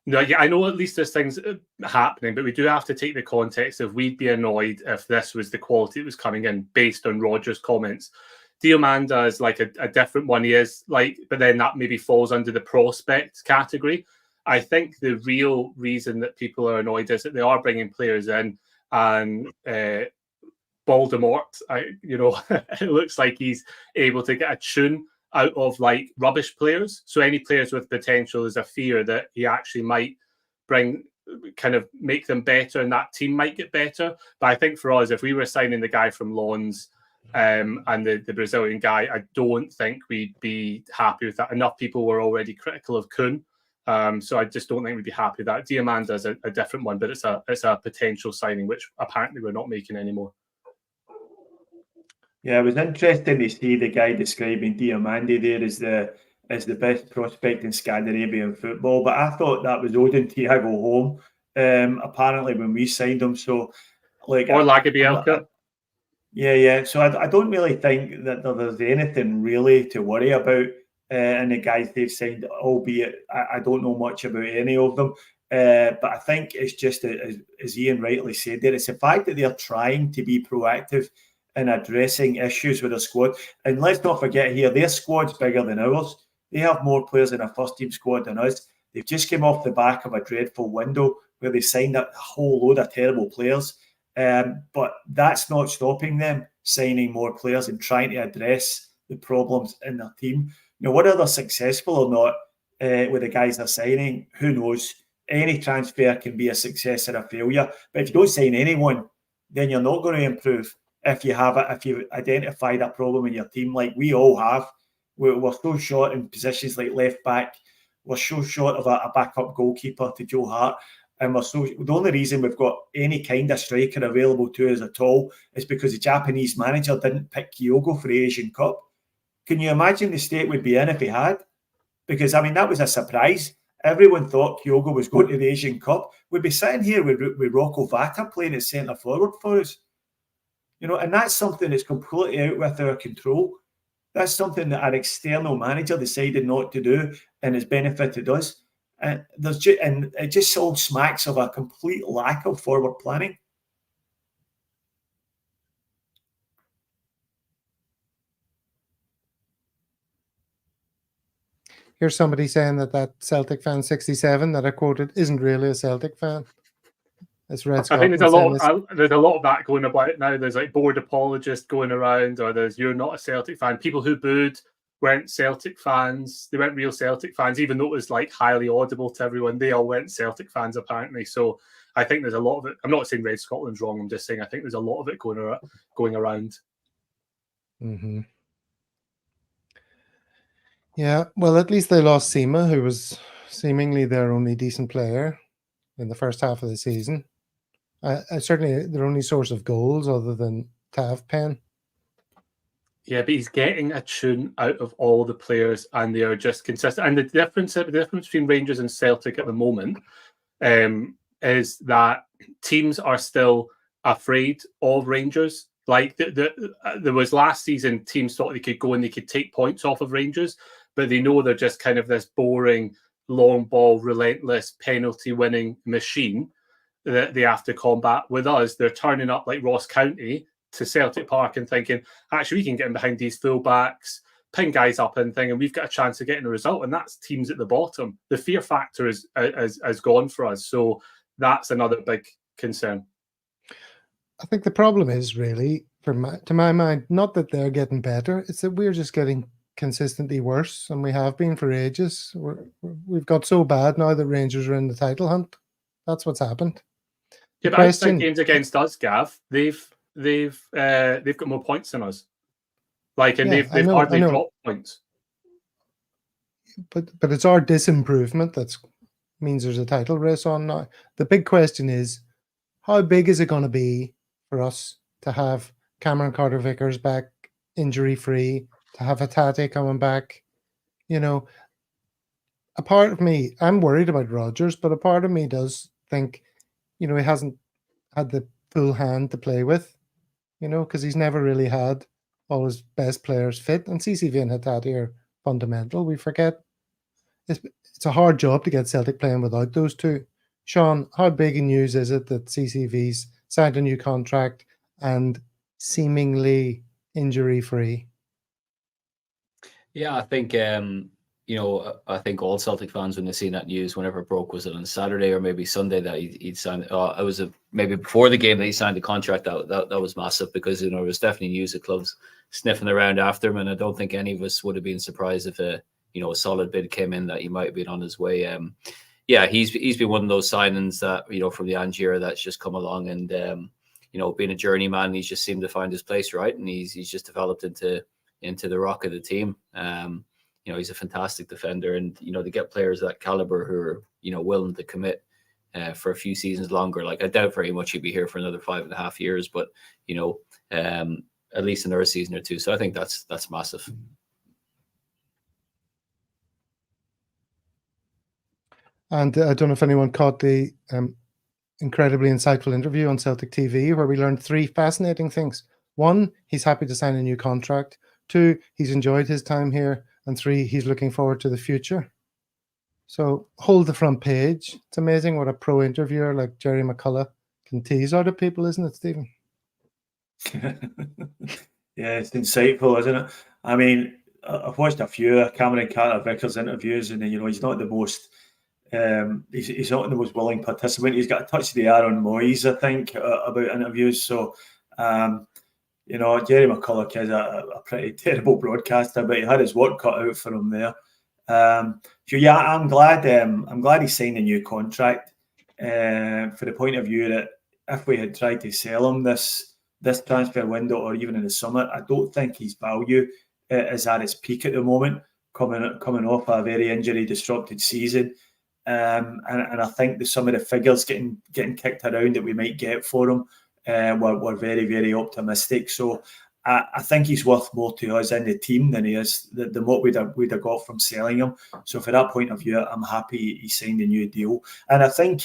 No, yeah, I know at least there's things happening, but we do have to take the context of we'd be annoyed if this was the quality that was coming in based on Rodgers' comments. Diomande is like a different one. He is like, but then that maybe falls under the prospect category. I think the real reason that people are annoyed is that they are bringing players in, and Voldemort, it looks like he's able to get a tune out of like rubbish players. So any players with potential, is a fear that he actually might make them better, and that team might get better. But I think for us, if we were signing the guy from Lons and the Brazilian guy, I don't think we'd be happy with that. Enough people were already critical of Kuhn. So I just don't think we'd be happy with that. Diomande is a different one, but it's a potential signing, which apparently we're not making anymore. Yeah, it was interesting to see the guy describing Diomande there as the best prospect in Scandinavian football. But I thought that was Odin Thiago Holm, apparently, when we signed him. So, like, or Lagerbielke. Yeah. So I don't really think that there's anything really to worry about in the guys they've signed, albeit I don't know much about any of them. But I think it's just, as Ian rightly said there, it's the fact that they're trying to be proactive in addressing issues with the squad. And let's not forget here, their squad's bigger than ours. They have more players in a first-team squad than us. They've just come off the back of a dreadful window where they signed a whole load of terrible players. But that's not stopping them signing more players and trying to address the problems in their team. Whether they're successful or not with the guys they're signing, who knows? Any transfer can be a success or a failure. But if you don't sign anyone, then you're not going to improve. If you identified a problem in your team, like we all have, we're so short in positions like left back. We're so short of a backup goalkeeper to Joe Hart. And the only reason we've got any kind of striker available to us at all is because the Japanese manager didn't pick Kyogo for the Asian Cup. Can you imagine the state we'd be in if he had? Because, that was a surprise. Everyone thought Kyogo was going to the Asian Cup. We'd be sitting here with Rocco Vata playing at centre forward for us. And that's something that's completely out with our control. That's something that our external manager decided not to do and has benefited us. And it just all smacks of a complete lack of forward planning. Here's somebody saying that Celtic fan 67 that I quoted isn't really a Celtic fan. It's Red Scott. I think there's a lot of that going about now. There's like board apologists going around, or there's "you're not a Celtic fan." People who booed weren't Celtic fans. They weren't real Celtic fans, even though it was like highly audible to everyone. They all weren't Celtic fans apparently. So I think there's a lot of it. I'm not saying Red Scotland's wrong. I'm just saying I think there's a lot of it going around. Mm-hmm. Yeah, well, at least they lost Sima, who was seemingly their only decent player in the first half of the season. Certainly their only source of goals other than Tav Pen. Yeah, but he's getting a tune out of all the players, and they are just consistent. And the difference between Rangers and Celtic at the moment is that teams are still afraid of Rangers. Like there was last season, teams thought they could go and they could take points off of Rangers, but they know they're just kind of this boring, long ball, relentless, penalty-winning machine that they have to combat. With us, they're turning up like Ross County to Celtic Park and thinking, actually, we can get in behind these fullbacks, pin guys up and thing, and we've got a chance of getting a result. And that's teams at the bottom. The fear factor is gone for us. So that's another big concern. I think the problem is really, to my mind, not that they're getting better. It's that we're just getting consistently worse, and we have been for ages. We've got so bad now that Rangers are in the title hunt. That's what's happened. Yeah, but outside games against us, Gav, they've got more points than us. Like, and they've hardly dropped points. But it's our disimprovement that means there's a title race on now. The big question is, how big is it going to be for us to have Cameron Carter Vickers back injury free, to have Hatate coming back? A part of me, I'm worried about Rodgers, but a part of me does think, he hasn't had the full hand to play with, because he's never really had all his best players fit. And CCV and Hatate are fundamental. We forget it's a hard job to get Celtic playing without those two. Sean, how big a news is it that CCV's signed a new contract and seemingly injury-free? Yeah, I think I think all Celtic fans, when they seen that news, whenever it broke, was it on Saturday or maybe Sunday that he'd signed? It was maybe before the game that he signed the contract. That was massive, because there was definitely news of clubs sniffing around after him, and I don't think any of us would have been surprised if a solid bid came in that he might have been on his way. Yeah, he's been one of those signings that from the Ange era that's just come along, and being a journeyman, he's just seemed to find his place, right, and he's just developed into the rock of the team. He's a fantastic defender, and to get players of that caliber who are willing to commit for a few seasons longer. Like, I doubt very much he'd be here for another 5.5 years, but at least another season or two. So I think that's massive. And I don't know if anyone caught the incredibly insightful interview on Celtic TV where we learned 3 fascinating things. 1, he's happy to sign a new contract. 2, he's enjoyed his time here. And 3, he's looking forward to the future. So hold the front page. It's amazing what a pro interviewer like Jerry McCulla can tease out of people, isn't it, Stephen? Yeah, it's insightful, isn't it? I mean, I've watched a few Cameron Carter Vickers interviews, and he's not the most he's not the most willing participant. He's got a touch of the Aaron Moyes, I think, about interviews. So Jerry McCulla is a pretty terrible broadcaster, but he had his work cut out for him there. I'm glad he signed a new contract for the point of view that if we had tried to sell him this transfer window or even in the summer, I don't think his value is at its peak at the moment, coming off a very injury disrupted season. And I think some of the figures getting kicked around that we might get for him were very, very optimistic. So I think he's worth more to us in the team than he is than what we'd have got from selling him. So for that point of view, I'm happy he signed a new deal. And I think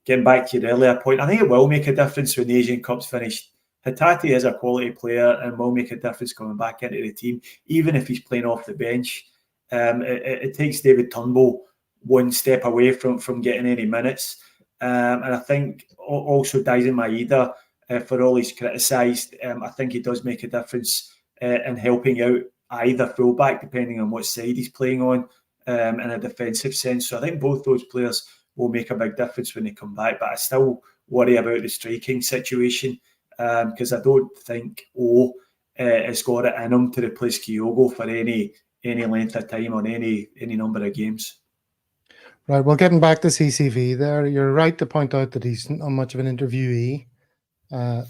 getting back to your earlier point, I think it will make a difference when the Asian Cup's finished. Hatate is a quality player and will make a difference coming back into the team, even if he's playing off the bench. It takes David Turnbull one step away from getting any minutes. And I think also Daisen Maeda, for all he's criticised, I think he does make a difference in helping out either fullback, depending on what side he's playing on, in a defensive sense. So I think both those players will make a big difference when they come back. But I still worry about the striking situation because I don't think has got it in him to replace Kyogo for any length of time on any number of games. Right. Well, getting back to CCV there, you're right to point out that he's not much of an interviewee. And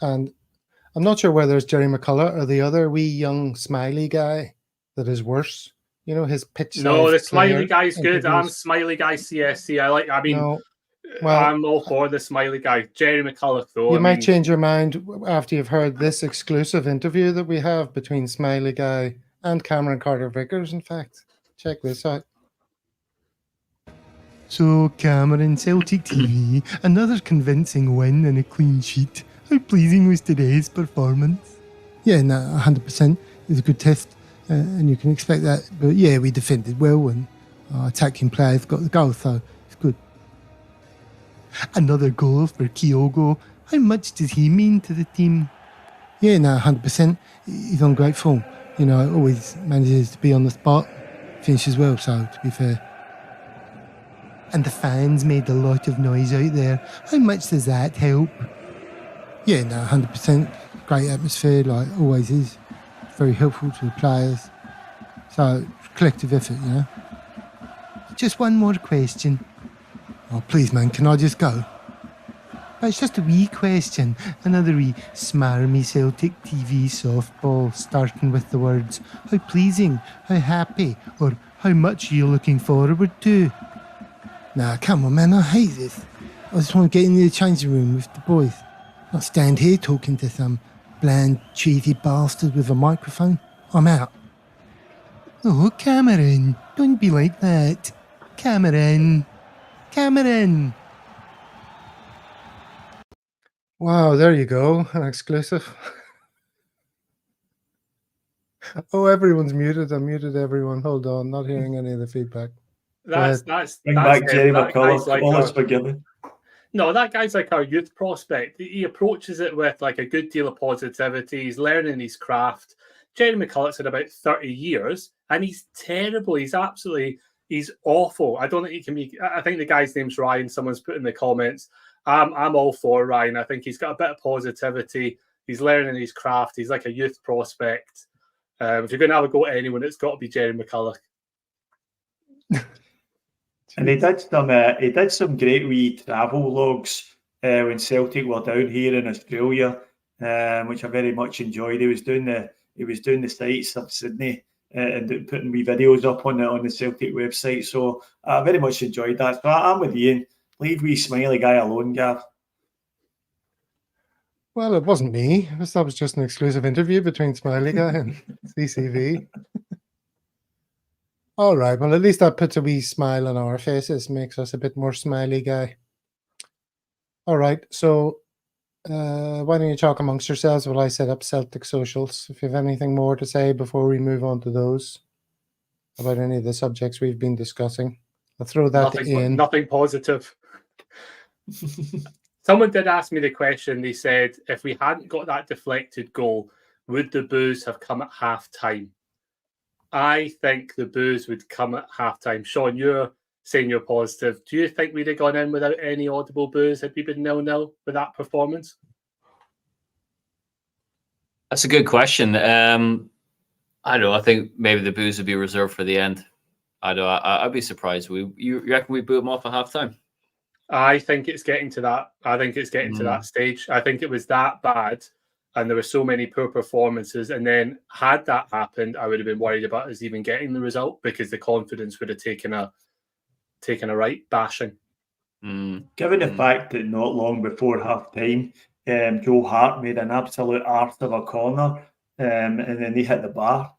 I'm not sure whether it's Jerry McCulla or the other wee young smiley guy that is worse. His pitch. No, the smiley guy's good. I'm smiley guy CSC. I'm all for the smiley guy. Jerry McCulla, though. You might change your mind after you've heard this exclusive interview that we have between Smiley Guy and Cameron Carter Vickers, in fact. Check this out. So, Cameron, Celtic TV, another convincing win and a clean sheet. How pleasing was today's performance? Yeah, no, 100%. It was a good test, and you can expect that. But yeah, we defended well, and our attacking players got the goal, so it's good. Another goal for Kyogo. How much does he mean to the team? Yeah, no, 100%. He's on great form. Always manages to be on the spot, finishes well, so to be fair. And the fans made a lot of noise out there. How much does that help? Yeah, no, 100%. Great atmosphere, like always is. Very helpful to the players. So, collective effort, Just one more question. Oh, please, man, can I just go? But it's just a wee question. Another wee smarmy Celtic TV softball, starting with the words, how pleasing, how happy, or how much are you looking forward to? Nah, come on, man, I hate this. I just want to get in the changing room with the boys. Not stand here talking to some bland, cheesy bastard with a microphone. I'm out. Oh, Cameron, don't be like that. Cameron. Wow, there you go. An exclusive. Oh, everyone's muted. I muted everyone. Hold on, not hearing any of the feedback. Bring back Jerry McCulla. All is forgiven. No, that guy's like our youth prospect. He approaches it with like a good deal of positivity. He's learning his craft. Jerry McCulla's had about 30 years, and he's terrible. He's awful. I don't think he can be. I think the guy's name's Ryan. Someone's put in the comments. I'm all for Ryan. I think he's got a bit of positivity. He's learning his craft. He's like a youth prospect. If you're going to have a go at anyone, it's got to be Jerry McCulla. And he did some great wee travel logs when Celtic were down here in Australia, which I very much enjoyed. He was doing the sights of Sydney and putting wee videos up on the Celtic website. So I very much enjoyed that. So I'm with Ian. Leave wee smiley guy alone, Gav. Well, it wasn't me. That was just an exclusive interview between Smiley Guy and CCV. All right. Well, at least that puts a wee smile on our faces, makes us a bit more Smiley Guy. All right. So Why don't you talk amongst yourselves while I set up Celtic socials? If you have anything more to say before we move on to those, about any of the subjects we've been discussing. I'll throw that to Ian. Nothing positive. Someone did ask me the question. They said, if we hadn't got that deflected goal, would the boos have come at half time? I think the boos would come at half time. Sean, you're saying you're positive. Do you think we'd have gone in without any audible boos had we been 0-0 with that performance? That's a good question. I don't know. I think maybe the boos would be reserved for the end. I don't know. I'd be surprised. You reckon we boo them off at half time? I think it's getting to that. I think it's getting to that stage. I think it was that bad, and there were so many poor performances. And then, had that happened, I would have been worried about us even getting the result, because the confidence would have taken a right bashing. Given the fact that not long before half time, Joe Hart made an absolute arse of a corner, and then they hit the bar.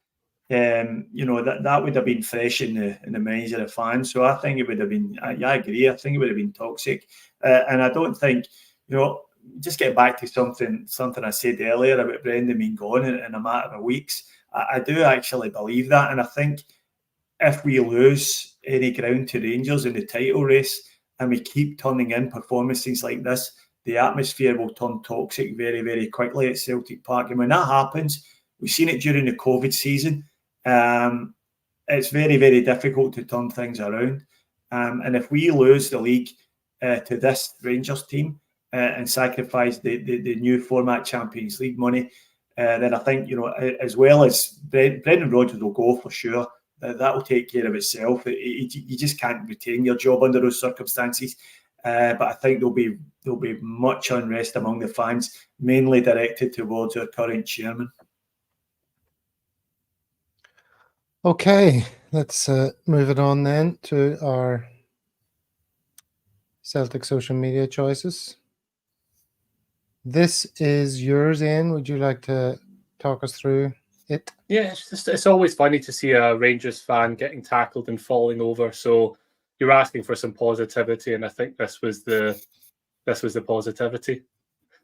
That would have been fresh in the minds of the fans. So I think it would have been. I agree. I think it would have been toxic, and I don't think. Just get back to something I said earlier about Brendan being gone in a matter of weeks. I do actually believe that, and I think if we lose any ground to Rangers in the title race and we keep turning in performances like this, the atmosphere will turn toxic very, very quickly at Celtic Park. And when that happens, we've seen it during the COVID season. It's very, very difficult to turn things around. And if we lose the league to this Rangers team and sacrifice the new format Champions League money, then I think, as well as Brendan Rodgers will go for sure. That will take care of itself. You just can't retain your job under those circumstances. But I think there'll be much unrest among the fans, mainly directed towards our current chairman. Okay, let's move it on then to our Celtic social media choices. This is yours, Ian. Would you like to talk us through it? Yeah, it's always funny to see a Rangers fan getting tackled and falling over. So you're asking for some positivity, and I think this was the positivity.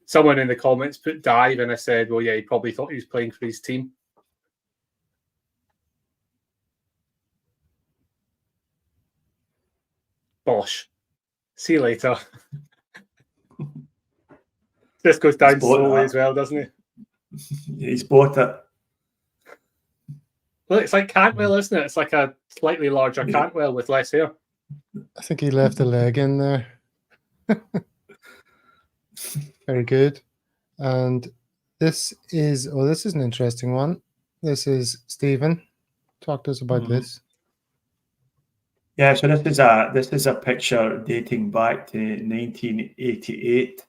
Someone in the comments put dive, and I said, well, yeah, he probably thought he was playing for his team. Bosh. See you later. This goes down slowly as well, doesn't it? He's bought it. Look, it's like Cantwell, isn't it? It's like a slightly larger Cantwell with less hair. I think he left a leg in there. Very good. And this is an interesting one. This is Stephen. Talk to us about this. Yeah, so this is a picture dating back to 1988,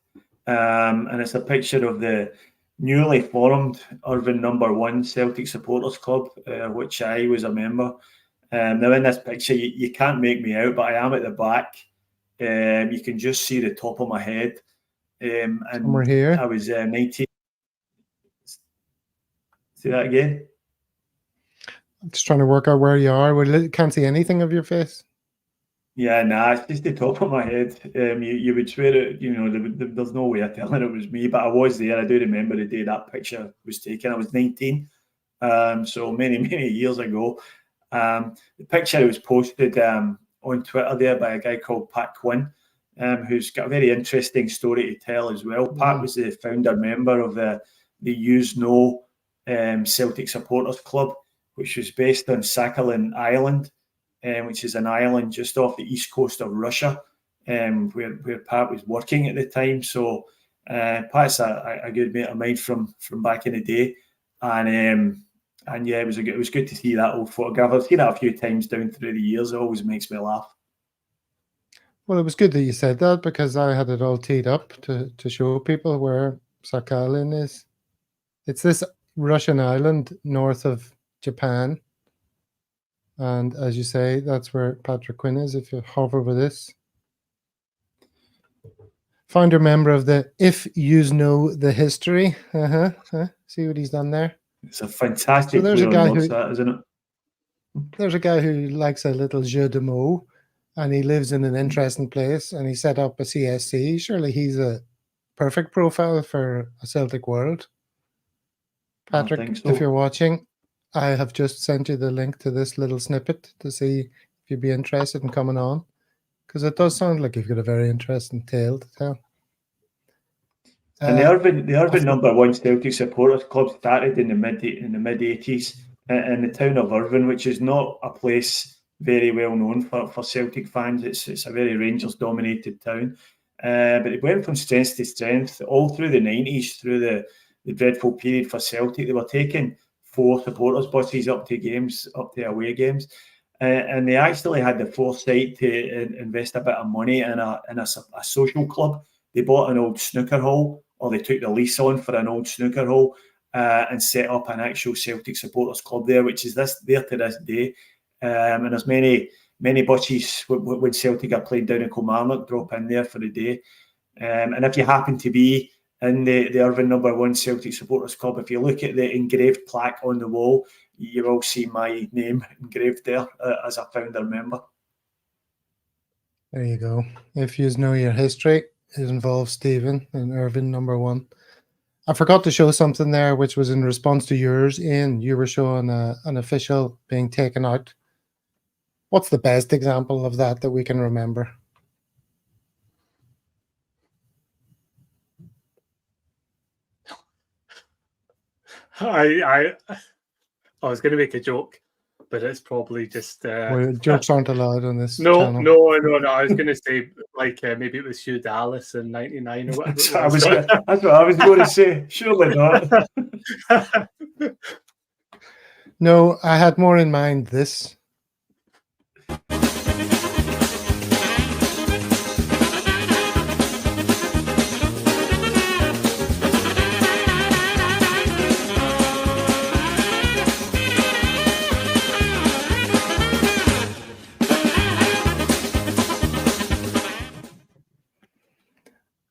and it's a picture of the newly formed Irvine Number 1 Celtic Supporters Club, which I was a member. Now in this picture, you can't make me out, but I am at the back. You can just see the top of my head. And we're here. I was 19. See that again? Just trying to work out where you are. We can't see anything of your face. Yeah, it's just the top of my head. You would swear it, there's no way of telling it was me, but I was there. I do remember the day that picture was taken. I was 19, so many, many years ago. The picture was posted on Twitter there by a guy called Pat Quinn, who's got a very interesting story to tell as well. Pat was the founder member of the Use No Celtic Supporters Club, which was based on Sakhalin Island, which is an island just off the east coast of Russia, where Pat was working at the time. So Pat's a good mate of mine from back in the day, and yeah, it was good to see that old photograph. I've seen it a few times down through the years. It always makes me laugh. Well, it was good that you said that, because I had it all teed up to show people where Sakhalin is. It's this Russian island north of Japan. And as you say, that's where Patrick Quinn is, if you hover over this. Founder member of the If Yous Know the History. See what he's done there? It's a fantastic there's a guy who, isn't it? There's a guy who likes a little jeu de mots, and he lives in an interesting place, and he set up a CSC. Surely he's a perfect profile for a Celtic world. I Patrick, think so. if you're watching, I have just sent you the link to this little snippet to see if you'd be interested in coming on, because it does sound like you've got a very interesting tale to tell. And the Irvine number 1 Celtic supporters club started in the mid 80s in the town of Irvine, which is not a place very well known for Celtic fans. It's a very Rangers dominated town, but it went from strength to strength all through the 90s, through the dreadful period for Celtic. They were taking 4 supporters buses up to away games, and they actually had the foresight to invest a bit of money in a social club. They bought an old snooker hall, or they took the lease on for an old snooker hall, and set up an actual Celtic supporters club there, which is there to this day. And there's many buses when Celtic are playing down in Kilmarnock drop in there for the day. And if you happen to be in the Irvine number 1 Celtic supporters club, if you look at the engraved plaque on the wall, you will see my name engraved there as a founder member. There you go. If you know your history, it involves Stephen in Irvine number 1. I forgot to show something there, which was in response to yours, Ian. You were showing an official being taken out. What's the best example of that we can remember? I was going to make a joke, but it's probably just Well, jokes aren't allowed on this no, channel. no. I was going to say maybe it was Hugh Dallas in '99 or whatever. That's what I was going to say. Surely not. No, I had more in mind this.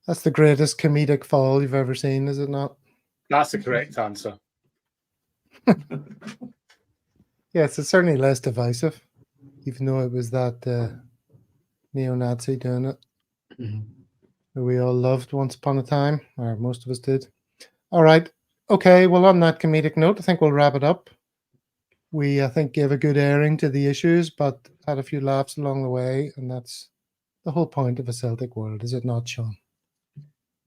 That's the greatest comedic fall you've ever seen, is it not? That's the correct answer. Yes, it's certainly less divisive, even though it was that neo-Nazi doing it. That we all loved once upon a time, or most of us did. All right. Okay, well, on that comedic note, I think we'll wrap it up. We, I think, gave a good airing to the issues, but had a few laughs along the way, and that's the whole point of a Celtic world, is it not, Sean?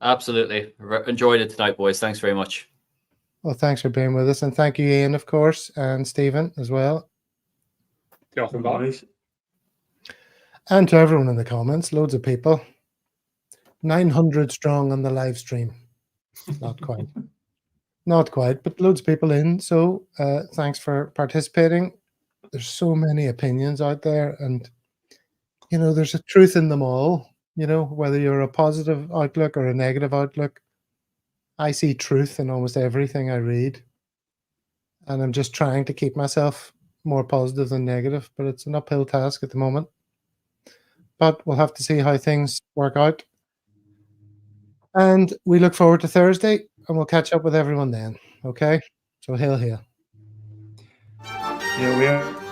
Absolutely. Enjoyed it tonight, boys. Thanks very much. Well, thanks for being with us, and thank you, Ian, of course, and Stephen as well. Nice. And to everyone in the comments, loads of people. 900 strong on the live stream. Not quite. Not quite, but loads of people in. So thanks for participating. There's so many opinions out there, and, you know, there's a truth in them all. You know, whether you're a positive outlook or a negative outlook, I see truth in almost everything I read. And I'm just trying to keep myself more positive than negative, but it's an uphill task at the moment. But we'll have to see how things work out. And we look forward to Thursday, and we'll catch up with everyone then. Okay? So hail, hail. Here we are.